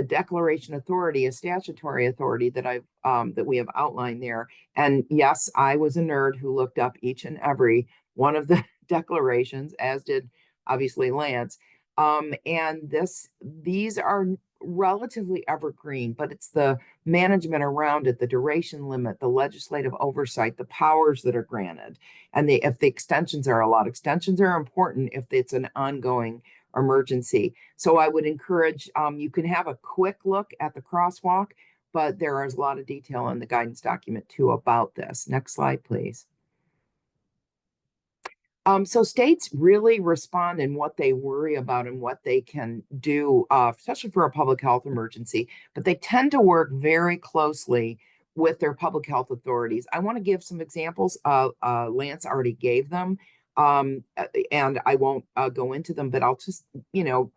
declaration authority, a statutory authority that we have outlined there. And yes, I was a nerd who looked up each and every one of the declarations, as did obviously Lance. And these are relatively evergreen, but it's the management around it, the duration limit, the legislative oversight, the powers that are granted, and if the extensions are allowed. Extensions are important if it's an ongoing emergency. So I would encourage, you can have a quick look at the crosswalk, but there is a lot of detail in the guidance document too about this. Next slide, please. So states really respond in what they worry about and what they can do, especially for a public health emergency, but they tend to work very closely with their public health authorities. I want to give some examples. Lance already gave them, and I won't go into them, but I'll just,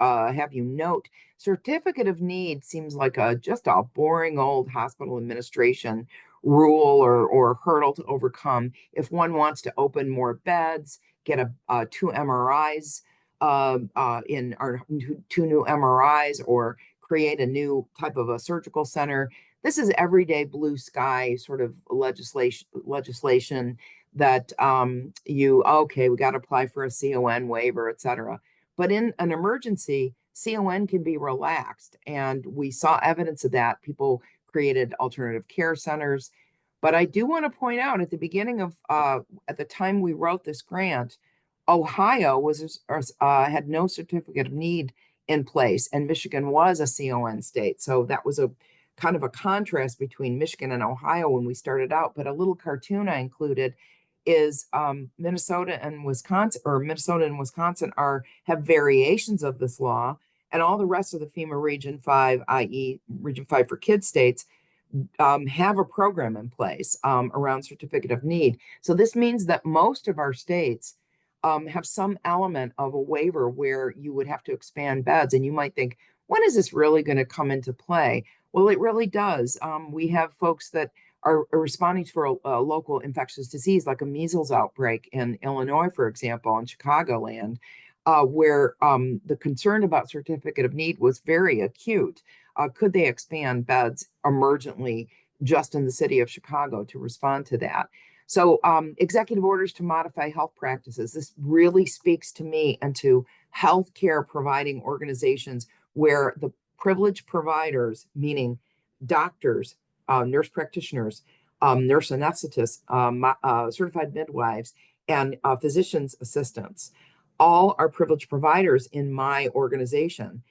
have you note, certificate of need seems like just a boring old hospital administration rule or hurdle to overcome. If one wants to open more beds, get two MRIs two new MRIs, or create a new type of a surgical center. This is everyday blue sky sort of legislation that we got to apply for a CON waiver, et cetera. But in an emergency, CON can be relaxed. And we saw evidence of that. People created alternative care centers. But I do want to point out at the beginning of, at the time we wrote this grant, Ohio had no certificate of need in place, and Michigan was a CON state. So that was a kind of a contrast between Michigan and Ohio when we started out. But a little cartoon I included is Minnesota and Wisconsin have variations of this law, and all the rest of the FEMA Region 5, i.e. Region 5 for kids states, have a program in place around certificate of need. So this means that most of our states have some element of a waiver where you would have to expand beds. And you might think, when is this really going to come into play? Well, it really does. We have folks that are responding for a local infectious disease, like a measles outbreak in Illinois, for example, in Chicagoland, where the concern about certificate of need was very acute. Could they expand beds emergently just in the city of Chicago to respond to that? So executive orders to modify health practices. This really speaks to me and to healthcare providing organizations where the privileged providers, meaning doctors, nurse practitioners, nurse anesthetists, certified midwives, and physician's assistants, all are privileged providers in my organization.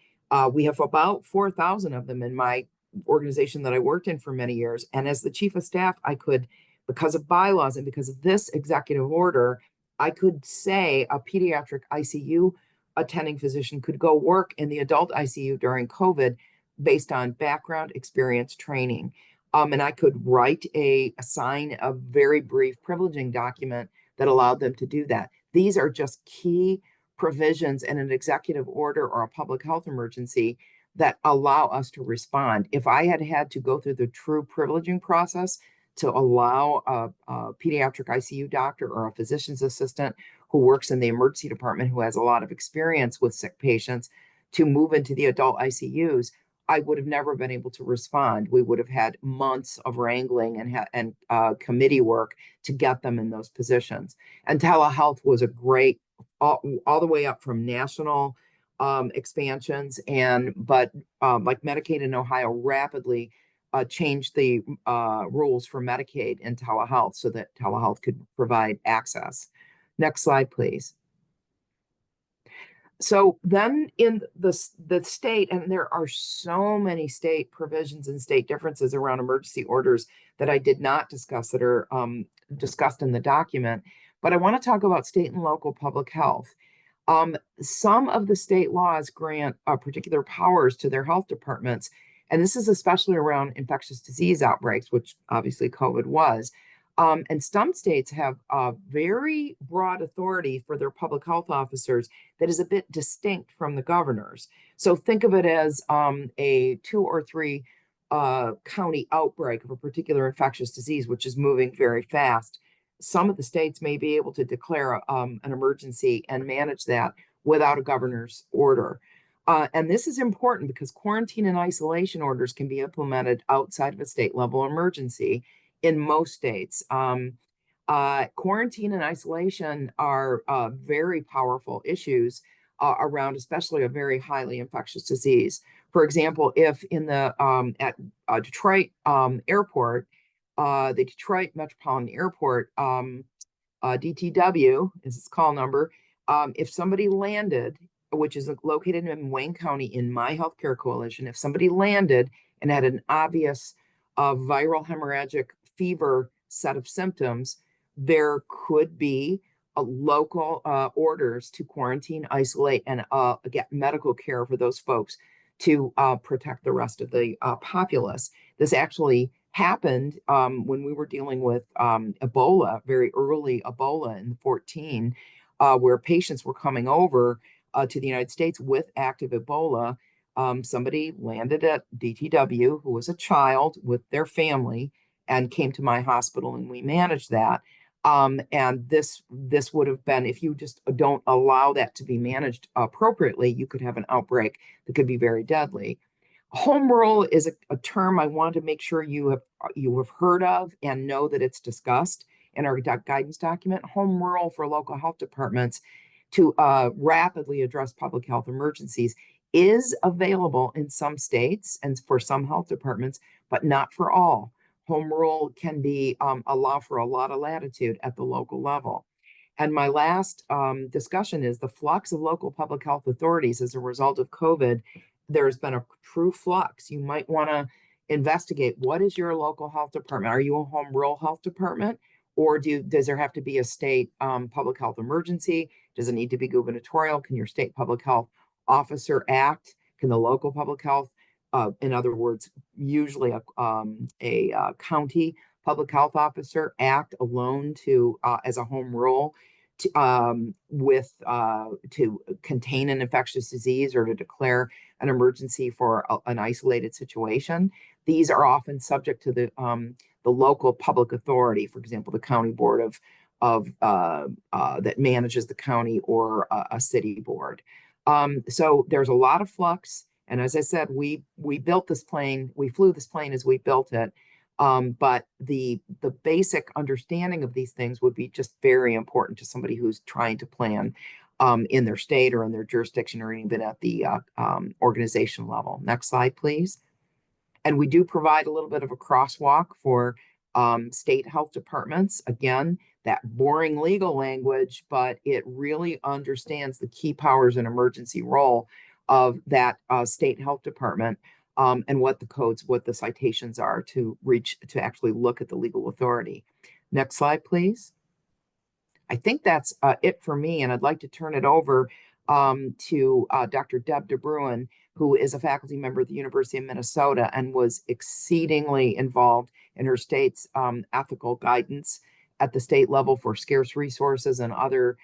We have about 4,000 of them in my organization that I worked in for many years. And as the chief of staff, I could, because of bylaws and because of this executive order, I could say a pediatric ICU attending physician could go work in the adult ICU during COVID based on background, experience, training. And I could assign a very brief privileging document that allowed them to do that. These are just key provisions in an executive order or a public health emergency that allow us to respond. If I had to go through the true privileging process to allow a pediatric ICU doctor or a physician's assistant who works in the emergency department who has a lot of experience with sick patients to move into the adult ICUs, I would have never been able to respond. We would have had months of wrangling and committee work to get them in those positions. And telehealth was a great, all the way up from national expansions, but like Medicaid in Ohio rapidly changed the rules for Medicaid and telehealth so that telehealth could provide access. Next slide, please. So then in the state, and there are so many state provisions and state differences around emergency orders that I did not discuss that are discussed in the document, but I want to talk about state and local public health. Some of the state laws grant particular powers to their health departments, and this is especially around infectious disease outbreaks, which obviously COVID was. And some states have very broad authority for their public health officers that is a bit distinct from the governors. So think of it as a 2 or 3 county outbreak of a particular infectious disease, which is moving very fast. Some of the states may be able to declare an emergency and manage that without a governor's order. And this is important because quarantine and isolation orders can be implemented outside of a state level emergency in most states. Quarantine and isolation are very powerful issues around especially a very highly infectious disease. For example, if in the at Detroit airport, the Detroit Metropolitan Airport, DTW is its call number, if somebody landed, which is located in Wayne County in My Healthcare Coalition, if somebody landed and had an obvious viral hemorrhagic fever set of symptoms, there could be local orders to quarantine, isolate, and get medical care for those folks to protect the rest of the populace. This actually happened when we were dealing with Ebola, very early Ebola in 2014, where patients were coming over to the United States with active Ebola. Somebody landed at DTW who was a child with their family and came to my hospital, and we managed that. And this would have been, if you just don't allow that to be managed appropriately, you could have an outbreak that could be very deadly. Home rule is a term I want to make sure you have heard of and know that it's discussed in our guidance document. Home rule for local health departments to rapidly address public health emergencies is available in some states and for some health departments, but not for all. Home rule can be allow for a lot of latitude at the local level. And my last discussion is the flux of local public health authorities as a result of COVID. There's been a true flux. You might want to investigate, what is your local health department? Are you a home rule health department? Or does there have to be a state public health emergency? Does it need to be gubernatorial? Can your state public health officer act? Can the local public health, in other words, usually a county public health officer, act alone to as a home rule to contain an infectious disease or to declare an emergency for an isolated situation? These are often subject to the local public authority, for example, the county board of that manages the county, or a city board. So there's a lot of flux. And as I said, we built this plane, we flew this plane as we built it. But the basic understanding of these things would be just very important to somebody who's trying to plan in their state or in their jurisdiction, or even at the organization level. Next slide, please. And we do provide a little bit of a crosswalk for state health departments. Again, that boring legal language, but it really understands the key powers and emergency role of that state health department, and what the codes, what the citations are to actually look at the legal authority. Next slide, please. I think that's it for me, and I'd like to turn it over to Dr. Deb DeBruin, who is a faculty member at the University of Minnesota and was exceedingly involved in her state's ethical guidance at the state level for scarce resources and other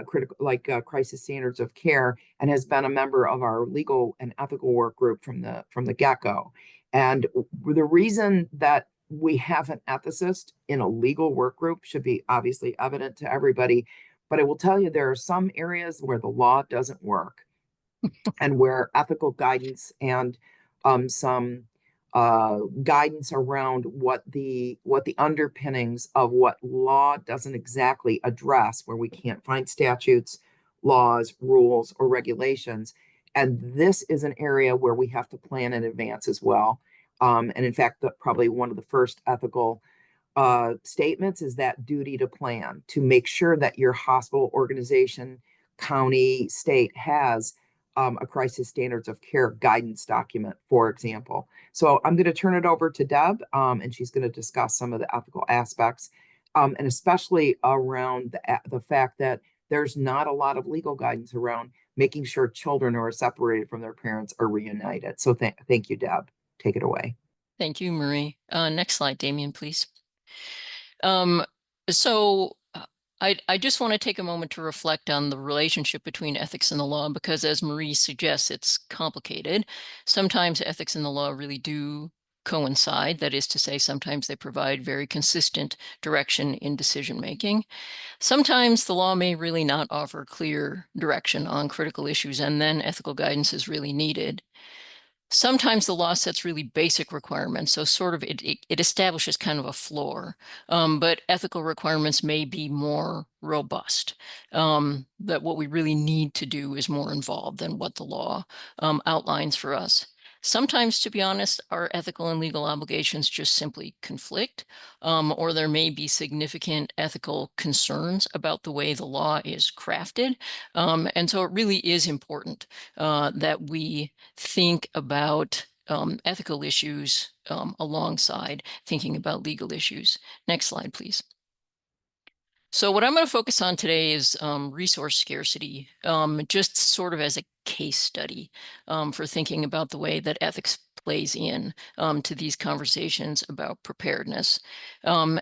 critical, like crisis standards of care, and has been a member of our legal and ethical work group from the get-go. And the reason that we have an ethicist in a legal work group should be obviously evident to everybody. But I will tell you, there are some areas where the law doesn't work and where ethical guidance and some guidance around what the underpinnings of what law doesn't exactly address, where we can't find statutes, laws, rules, or regulations. And this is an area where we have to plan in advance as well. And in fact, probably one of the first ethical statements is that duty to plan, to make sure that your hospital, organization, county, state has a crisis standards of care guidance document, for example. So I'm going to turn it over to Deb, and she's going to discuss some of the ethical aspects, and especially around the fact that there's not a lot of legal guidance around making sure children who are separated from their parents are reunited. So thank you, Deb. Take it away. Thank you, Marie. Next slide, Damien, please. So I just want to take a moment to reflect on the relationship between ethics and the law, because as Marie suggests, it's complicated. Sometimes ethics and the law really do coincide. That is to say, sometimes they provide very consistent direction in decision making. Sometimes the law may really not offer clear direction on critical issues, and then ethical guidance is really needed. Sometimes the law sets really basic requirements, so sort of it establishes kind of a floor, but ethical requirements may be more robust. That what we really need to do is more involved than what the law outlines for us. Sometimes, to be honest, our ethical and legal obligations just simply conflict, or there may be significant ethical concerns about the way the law is crafted. And so it really is important that we think about ethical issues alongside thinking about legal issues. Next slide, please. So what I'm going to focus on today is resource scarcity, just sort of as a case study for thinking about the way that ethics plays in to these conversations about preparedness.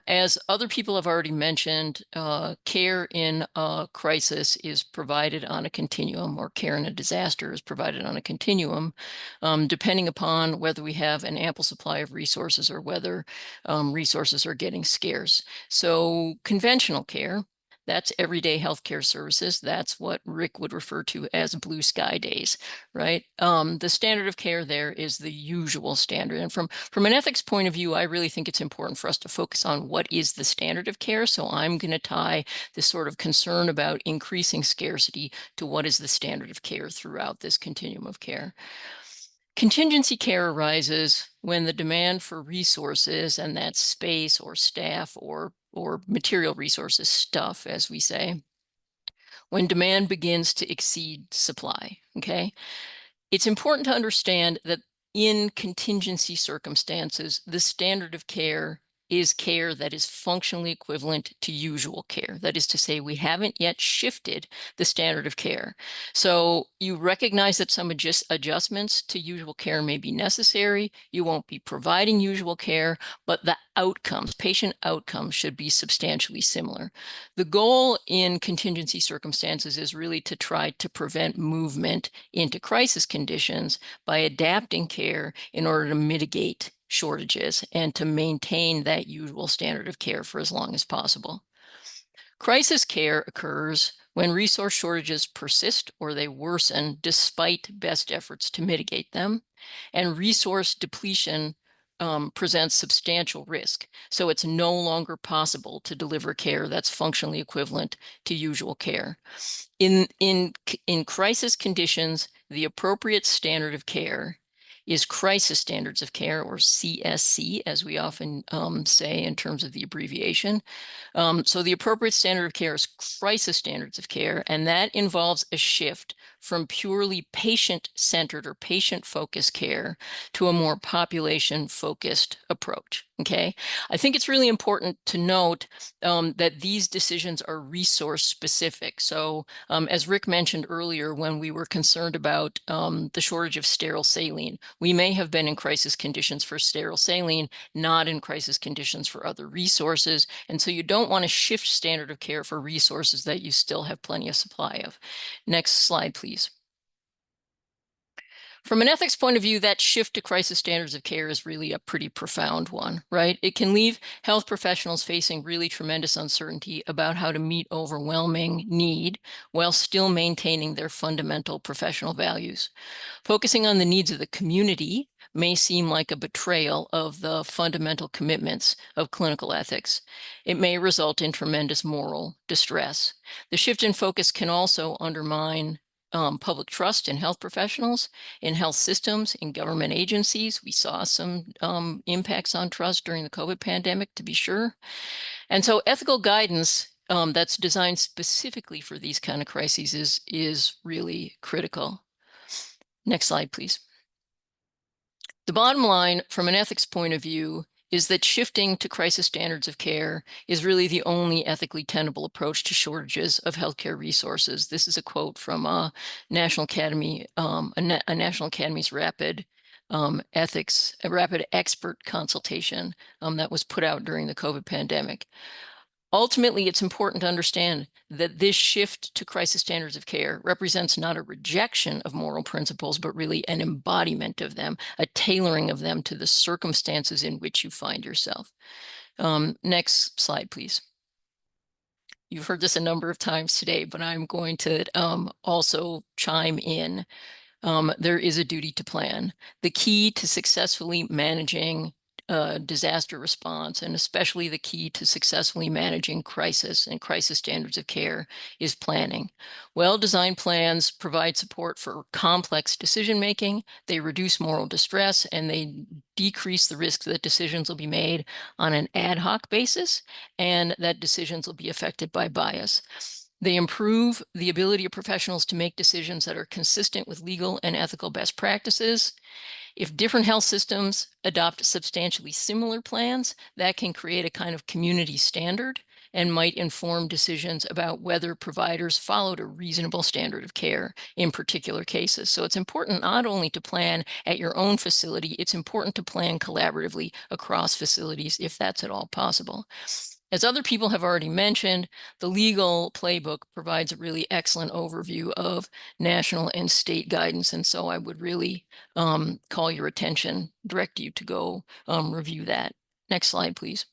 As other people have already mentioned, care in a crisis is provided on a continuum, or care in a disaster is provided on a continuum, depending upon whether we have an ample supply of resources or whether resources are getting scarce. So conventional care, that's everyday healthcare services. That's what Rick would refer to as blue sky days, right? The standard of care there is the usual standard. And from an ethics point of view, I really think it's important for us to focus on what is the standard of care. So I'm going to tie this sort of concern about increasing scarcity to what is the standard of care throughout this continuum of care. Contingency care arises when the demand for resources, and that's space or staff or material resources, stuff, as we say, when demand begins to exceed supply, okay? It's important to understand that in contingency circumstances, the standard of care is care that is functionally equivalent to usual care. That is to say, we haven't yet shifted the standard of care. So you recognize that some adjustments to usual care may be necessary. You won't be providing usual care, but the outcomes, patient outcomes, should be substantially similar. The goal in contingency circumstances is really to try to prevent movement into crisis conditions by adapting care in order to mitigate shortages and to maintain that usual standard of care for as long as possible. Crisis care occurs when resource shortages persist or they worsen despite best efforts to mitigate them, and resource depletion presents substantial risk. So it's no longer possible to deliver care that's functionally equivalent to usual care. In crisis conditions, the appropriate standard of care is crisis standards of care, or CSC, as we often say in terms of the abbreviation. So the appropriate standard of care is crisis standards of care, and that involves a shift from purely patient-centered or patient-focused care to a more population-focused approach, okay? I think it's really important to note that these decisions are resource-specific. So as Rick mentioned earlier, when we were concerned about the shortage of sterile saline, we may have been in crisis conditions for sterile saline, not in crisis conditions for other resources. And so you don't want to shift standard of care for resources that you still have plenty of supply of. Next slide, please. From an ethics point of view, that shift to crisis standards of care is really a pretty profound one, right? It can leave health professionals facing really tremendous uncertainty about how to meet overwhelming need while still maintaining their fundamental professional values. Focusing on the needs of the community may seem like a betrayal of the fundamental commitments of clinical ethics. It may result in tremendous moral distress. The shift in focus can also undermine public trust in health professionals, in health systems, in government agencies. We saw some impacts on trust during the COVID pandemic, to be sure. And so ethical guidance that's designed specifically for these kind of crises is really critical. Next slide, please. The bottom line from an ethics point of view is that shifting to crisis standards of care is really the only ethically tenable approach to shortages of healthcare resources. This is a quote from a National Academy's rapid rapid expert consultation that was put out during the COVID pandemic. Ultimately, it's important to understand that this shift to crisis standards of care represents not a rejection of moral principles, but really an embodiment of them, a tailoring of them to the circumstances in which you find yourself. Next slide, please. You've heard this a number of times today, but I'm going to also chime in. There is a duty to plan. The key to successfully managing disaster response, and especially the key to successfully managing crisis and crisis standards of care, is planning. Well-designed plans provide support for complex decision-making, they reduce moral distress, and they decrease the risk that decisions will be made on an ad hoc basis and that decisions will be affected by bias. They improve the ability of professionals to make decisions that are consistent with legal and ethical best practices. If different health systems adopt substantially similar plans, that can create a kind of community standard and might inform decisions about whether providers followed a reasonable standard of care in particular cases. So it's important not only to plan at your own facility, it's important to plan collaboratively across facilities if that's at all possible. As other people have already mentioned, the legal playbook provides a really excellent overview of national and state guidance. And so I would really call your attention, direct you to go review that. Next slide, please.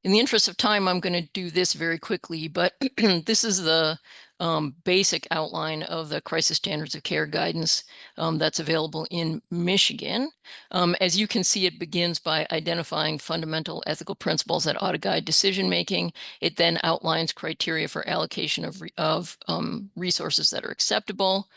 In the interest of time, I'm going to do this very quickly, but this is the basic outline of the crisis standards of care guidance that's available in Michigan. As you can see, it begins by identifying fundamental ethical principles that ought to guide decision-making. It then outlines criteria for allocation of resources that are acceptable,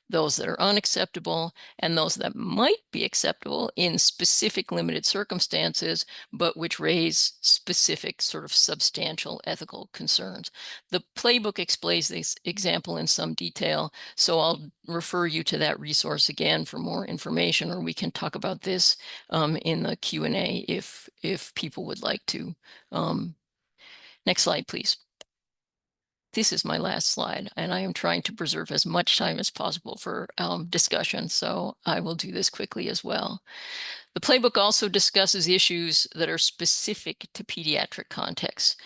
those that are unacceptable, and those that might be acceptable in specific limited circumstances, but which raise specific sort of substantial ethical concerns. The playbook explains this example in some detail, so I'll refer you to that resource again for more information, or we can talk about this in the Q&A if people would like to. Next slide, please. This is my last slide, and I am trying to preserve as much time as possible for discussion, so I will do this quickly as well. The playbook also discusses issues that are specific to pediatric contexts.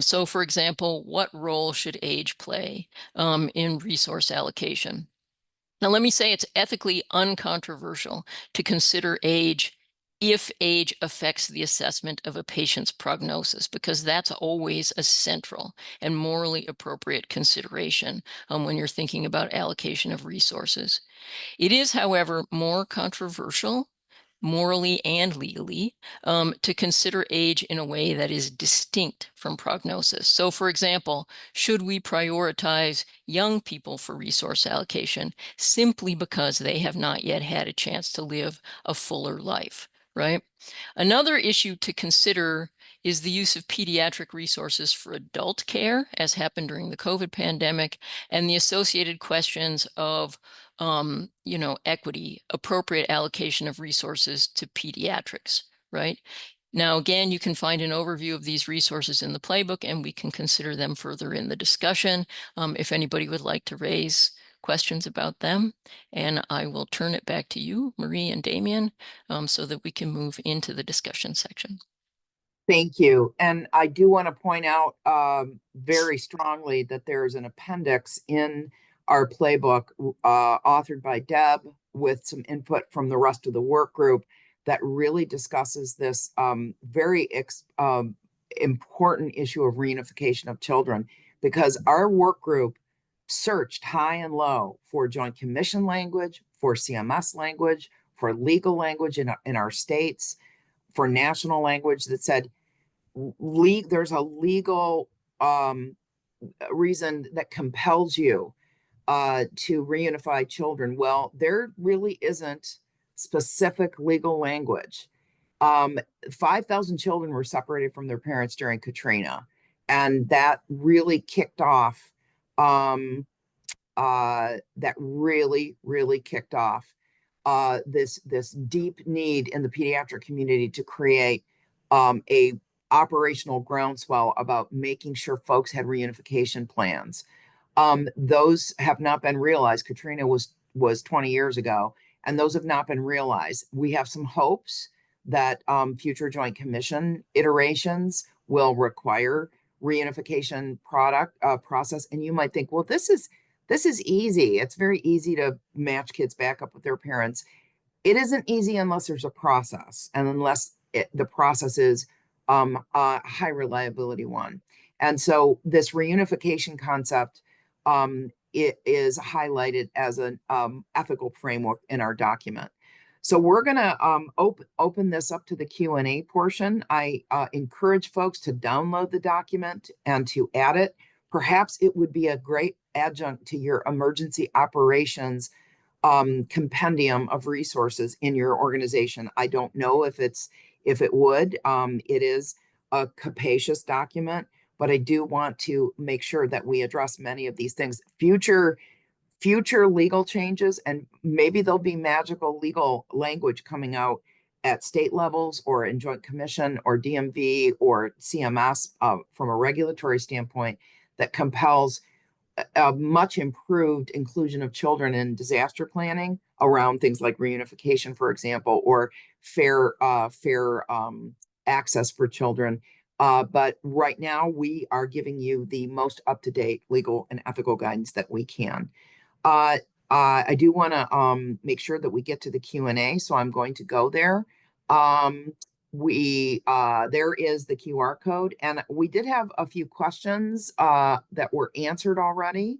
So, for example, what role should age play in resource allocation? Now, let me say it's ethically uncontroversial to consider age if age affects the assessment of a patient's prognosis, because that's always a central and morally appropriate consideration when you're thinking about allocation of resources. It is, however, more controversial morally and legally to consider age in a way that is distinct from prognosis. So, for example, should we prioritize young people for resource allocation simply because they have not yet had a chance to live a fuller life? Right? Another issue to consider is the use of pediatric resources for adult care, as happened during the COVID pandemic, and the associated questions of, equity, appropriate allocation of resources to pediatrics, right? Now, again, you can find an overview of these resources in the playbook, and we can consider them further in the discussion if anybody would like to raise questions about them. And I will turn it back to you, Marie and Damien, so that we can move into the discussion section. Thank you. And I do want to point out very strongly that there's an appendix in our playbook, authored by Deb with some input from the rest of the work group, that really discusses this very important issue of reunification of children, because our work group searched high and low for Joint Commission language, for CMS language, for legal language in our states, for national language that said there's a legal reason that compels you to reunify children. Well, there really isn't specific legal language. 5,000 children were separated from their parents during Katrina, and that really kicked off. That really kicked off this deep need in the pediatric community to create a operational groundswell about making sure folks had reunification plans. Those have not been realized. Katrina was 20 years ago, and those have not been realized. We have some hopes that future Joint Commission iterations will require reunification process. And you might think, well, this is easy. It's very easy to match kids back up with their parents. It isn't easy unless there's a process, and unless the process is a high reliability one. And so this reunification concept, it is highlighted as an ethical framework in our document. So we're going to open this up to the Q&A portion. I encourage folks to download the document and to add it. Perhaps it would be a great adjunct to your emergency operations compendium of resources in your organization. I don't know if it would. It is a capacious document, but I do want to make sure that we address many of these things. Future legal changes, and maybe there'll be magical legal language coming out at state levels or in Joint Commission or DMV or CMS from a regulatory standpoint that compels a much improved inclusion of children in disaster planning around things like reunification, for example, or fair access for children. But right now, we are giving you the most up-to-date legal and ethical guidance that we can. I do want to make sure that we get to the Q&A, so I'm going to go there. There is the QR code, and we did have a few questions that were answered already,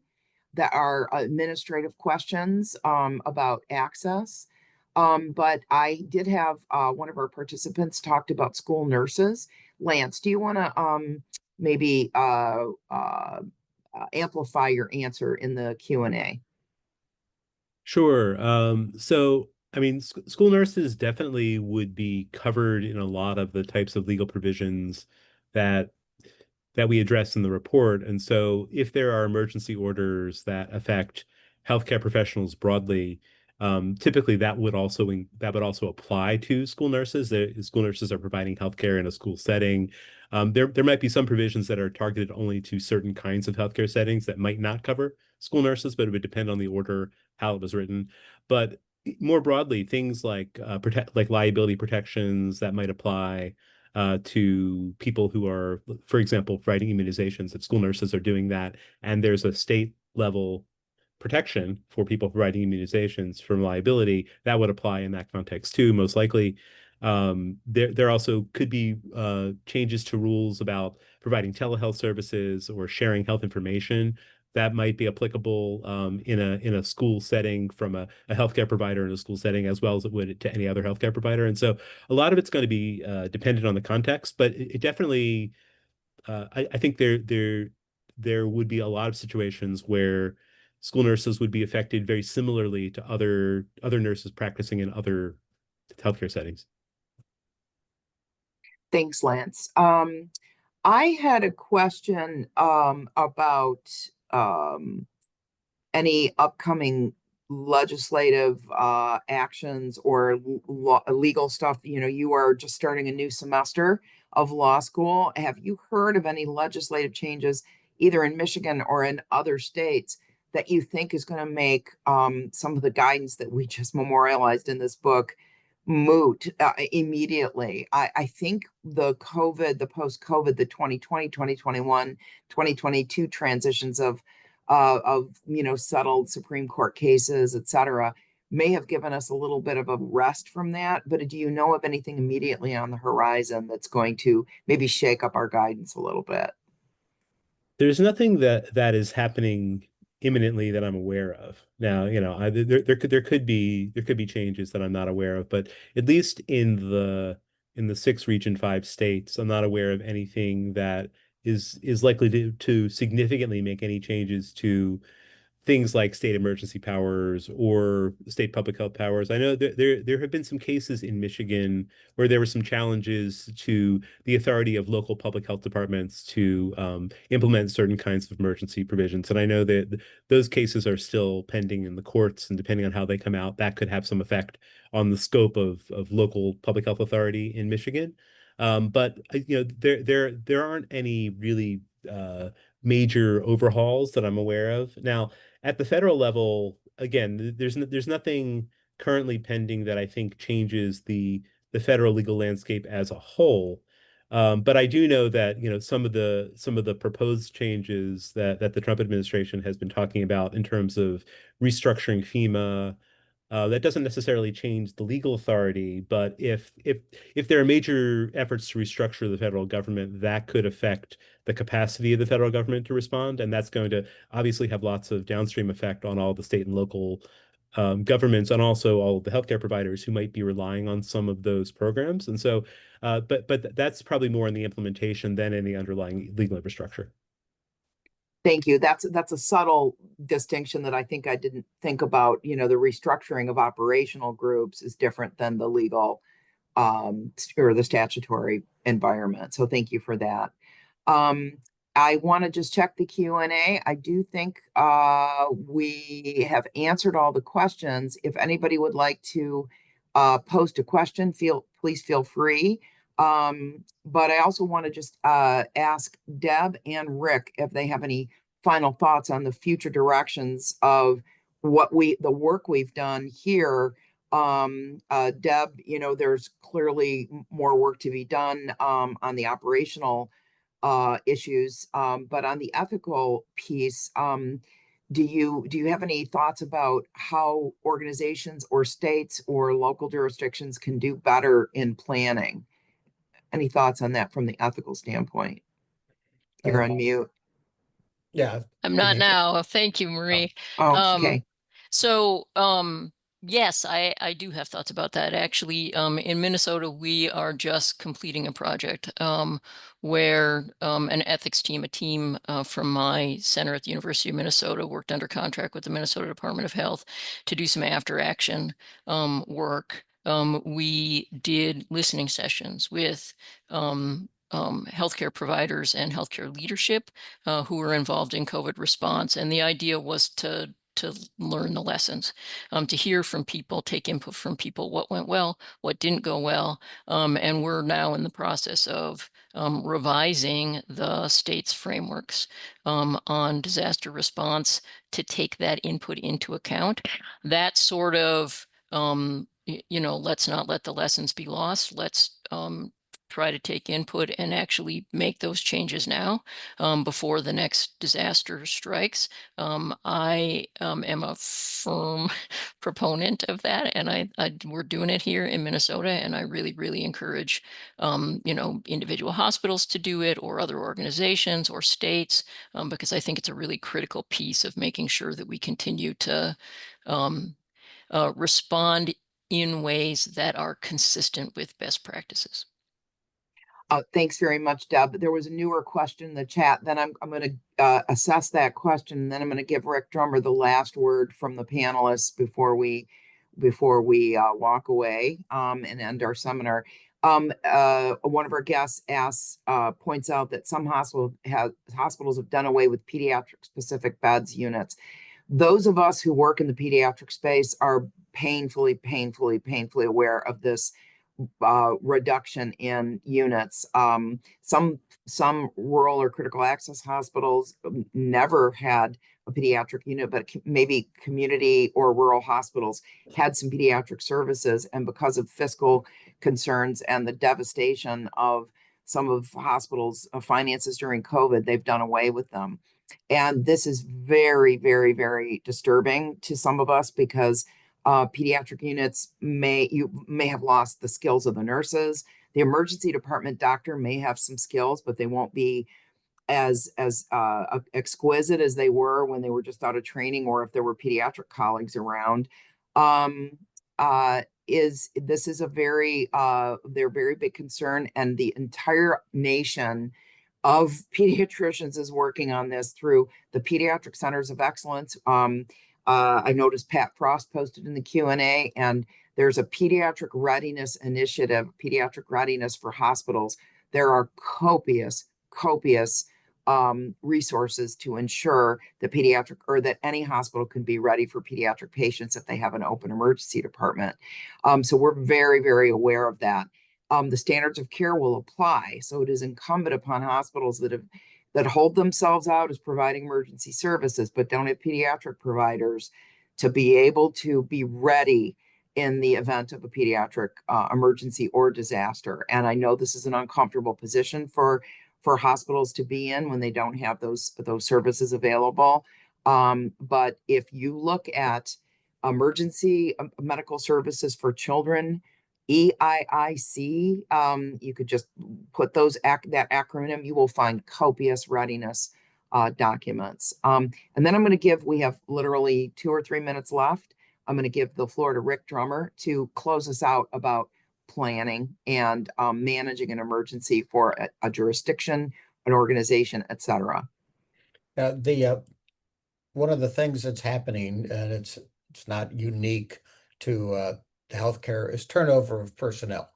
that are administrative questions about access. But I did have one of our participants talked about school nurses. Lance, do you want to maybe amplify your answer in the Q&A? Sure. So, I mean, school nurses definitely would be covered in a lot of the types of legal provisions that we address in the report. And so if there are emergency orders that affect healthcare professionals broadly, typically that would also apply to school nurses. School nurses are providing healthcare in a school setting. There might be some provisions that are targeted only to certain kinds of healthcare settings that might not cover school nurses, but it would depend on the order, how it was written. But more broadly, things like liability protections that might apply to people who are, for example, providing immunizations. If school nurses are doing that, and there's a state level protection for people providing immunizations from liability, that would apply in that context too, most likely. There also could be changes to rules about providing telehealth services or sharing health information that might be applicable in a school setting from a healthcare provider in a school setting, as well as it would to any other healthcare provider. And so a lot of it's going to be dependent on the context, but it definitely, I think there would be a lot of situations where school nurses would be affected very similarly to other nurses practicing in other healthcare settings. Thanks, Lance. I had a question about any upcoming legislative actions or legal stuff. You know, you are just starting a new semester of law school. Have you heard of any legislative changes, either in Michigan or in other states, that you think is going to make some of the guidance that we just memorialized in this book moot immediately? I think the post-COVID, the 2020, 2021, 2022 transitions of of, settled Supreme Court cases, et cetera, may have given us a little bit of a rest from that. But do you know of anything immediately on the horizon that's going to maybe shake up our guidance a little bit? There's nothing that is happening imminently that I'm aware of. Now, there could be changes that I'm not aware of, but at least in the six region five states, I'm not aware of anything that is likely to significantly make any changes to things like state emergency powers or state public health powers. I know that there have been some cases in Michigan where there were some challenges to the authority of local public health departments to implement certain kinds of emergency provisions. And I know that those cases are still pending in the courts, and depending on how they come out, that could have some effect on the scope of local public health authority in Michigan. But there aren't any really major overhauls that I'm aware of. Now, at the federal level, again, there's nothing currently pending that I think changes the federal legal landscape as a whole. But I do know that some of the proposed changes that the Trump administration has been talking about in terms of restructuring FEMA, that doesn't necessarily change the legal authority, but if there are major efforts to restructure the federal government, that could affect the capacity of the federal government to respond, and that's going to obviously have lots of downstream effect on all the state and local governments, and also all of the healthcare providers who might be relying on some of those programs. And so, but that's probably more in the implementation than in the underlying legal infrastructure. Thank you. That's a subtle distinction that I think I didn't think about. The restructuring of operational groups is different than the legal or the statutory environment. So thank you for that. I want to just check the Q&A. I do think we have answered all the questions. If anybody would like to post a question, please feel free. But I also want to just ask Deb and Rick if they have any final thoughts on the future directions of the work we've done here. Deb, there's clearly more work to be done on the operational issues, but on the ethical piece, do you have any thoughts about how organizations or states or local jurisdictions can do better in planning? Any thoughts on that from the ethical standpoint? You're on mute. Yeah. I'm not now. Thank you, Marie. Oh, okay. So, yes, I do have thoughts about that. Actually, in Minnesota, we are just completing a project where an ethics team, a team from my center at the University of Minnesota, worked under contract with the Minnesota Department of Health to do some after action work. We did listening sessions with healthcare providers and healthcare leadership who were involved in COVID response. And the idea was to learn the lessons, to hear from people, take input from people, what went well, what didn't go well. And we're now in the process of revising the state's frameworks on disaster response to take that input into account. That sort of, let's not let the lessons be lost. Let's try to take input and actually make those changes now before the next disaster strikes. I am a firm proponent of that, and we're doing it here in Minnesota, and I really, really encourage individual hospitals to do it, or other organizations or states, because I think it's a really critical piece of making sure that we continue to respond in ways that are consistent with best practices. Thanks very much, Deb. There was a newer question in the chat. Then I'm going to assess that question, and then I'm going to give Rick Drummer the last word from the panelists before we walk away and end our seminar. One of our guests points out that some hospitals have done away with pediatric specific beds units. Those of us who work in the pediatric space are painfully aware of this reduction in units. Some rural or critical access hospitals never had a pediatric unit, but maybe community or rural hospitals had some pediatric services, and because of fiscal concerns and the devastation of some of hospitals' finances during COVID, they've done away with them. And this is very, very, very disturbing to some of us because pediatric units you may have lost the skills of the nurses. The emergency department doctor may have some skills, but they won't be as exquisite as they were when they were just out of training, or if there were pediatric colleagues around. Um, this is a they're very big concern, and the entire nation of pediatricians is working on this through the Pediatric Centers of Excellence. I noticed Pat Frost posted in the Q&A, and there's a pediatric readiness initiative, pediatric readiness for hospitals. There are copious resources to ensure that pediatric or that any hospital can be ready for pediatric patients if they have an open emergency department. So we're very, very aware of that. The standards of care will apply. So it is incumbent upon hospitals that hold themselves out as providing emergency services, but don't have pediatric providers, to be able to be ready in the event of a pediatric emergency or disaster. And I know this is an uncomfortable position for hospitals to be in when they don't have those services available. But if you look at emergency medical services for children, EIIC, you could just put that acronym, you will find copious readiness documents. And then we have literally 2 or 3 minutes left. I'm going to give the floor to Rick Drummer to close us out about planning and managing an emergency for a jurisdiction, an organization, etc. One of the things that's happening, and it's not unique to healthcare, is turnover of personnel.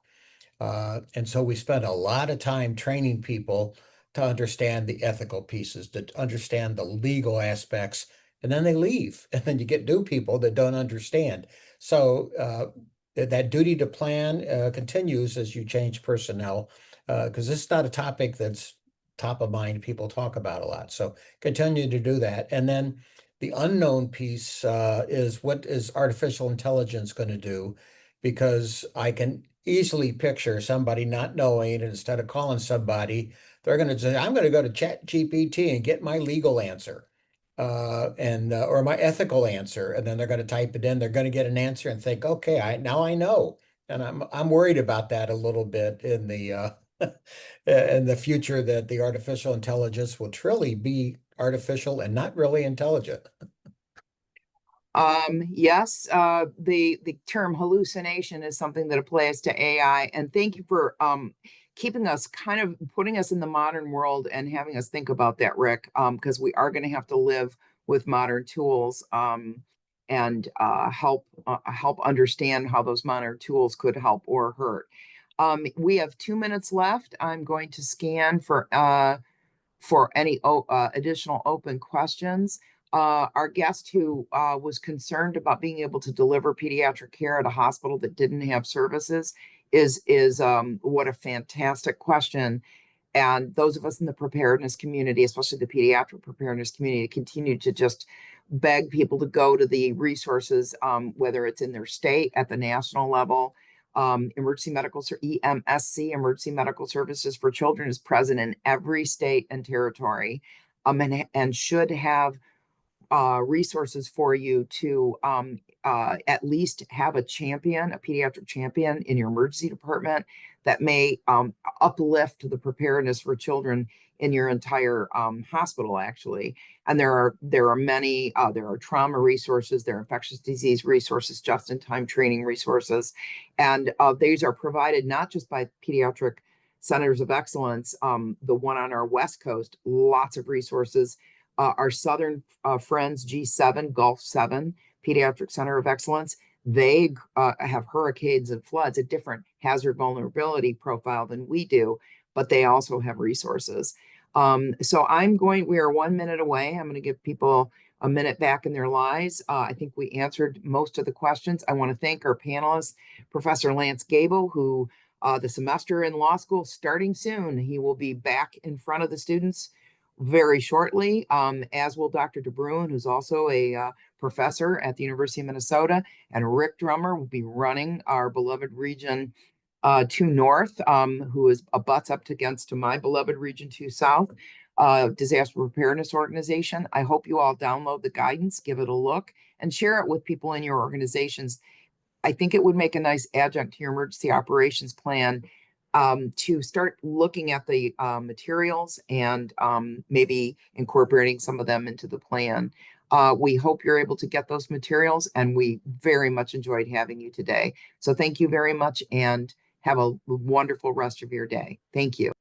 And so we spend a lot of time training people to understand the ethical pieces, to understand the legal aspects, and then they leave. And then you get new people that don't understand. So that duty to plan continues as you change personnel, because this is not a topic that's top of mind, people talk about a lot. So continue to do that. And then the unknown piece is, what is artificial intelligence going to do? Because I can easily picture somebody not knowing, and instead of calling somebody, they're going to say, I'm going to go to ChatGPT and get my legal answer or my ethical answer. And then they're going to type it in, they're going to get an answer and think, okay, now I know. And I'm worried about that a little bit in the in the future, that the artificial intelligence will truly be artificial and not really intelligent. Yes, the term hallucination is something that applies to AI. And thank you for keeping us kind of putting us in the modern world and having us think about that, Rick, because we are going to have to live with modern tools and help understand how those modern tools could help or hurt. We have 2 minutes left. I'm going to scan for any additional open questions. Our guest who was concerned about being able to deliver pediatric care at a hospital that didn't have services is what a fantastic question. And those of us in the preparedness community, especially the pediatric preparedness community, continue to just beg people to go to the resources, whether it's in their state, at the national level. EMSC, Emergency Medical Services for Children, is present in every state and territory, and should have resources for you to at least have a pediatric champion in your emergency department that may uplift the preparedness for children in your entire hospital, actually. And there are many, there are trauma resources, there are infectious disease resources, just-in-time training resources. And these are provided not just by Pediatric Centers of Excellence, the one on our West Coast, lots of resources. Our Southern friends, G7, Gulf 7, Pediatric Center of Excellence, they have hurricanes and floods, a different hazard vulnerability profile than we do, but they also have resources. So we are 1 minute away. I'm going to give people a minute back in their lives. I think we answered most of the questions. I want to thank our panelists, Professor Lance Gable, who the semester in law school starting soon. He will be back in front of the students very shortly, as will Dr. DeBruin, who's also a professor at the University of Minnesota, and Rick Drummer will be running our beloved Region 2 North, who is abuts up against my beloved Region 2 South. disaster preparedness organization. I hope you all download the guidance, give it a look, and share it with people in your organizations. I think it would make a nice adjunct to your emergency operations plan, to start looking at the materials and maybe incorporating some of them into the plan. We hope you're able to get those materials, and we very much enjoyed having you today. So thank you very much, and have a wonderful rest of your day. Thank you.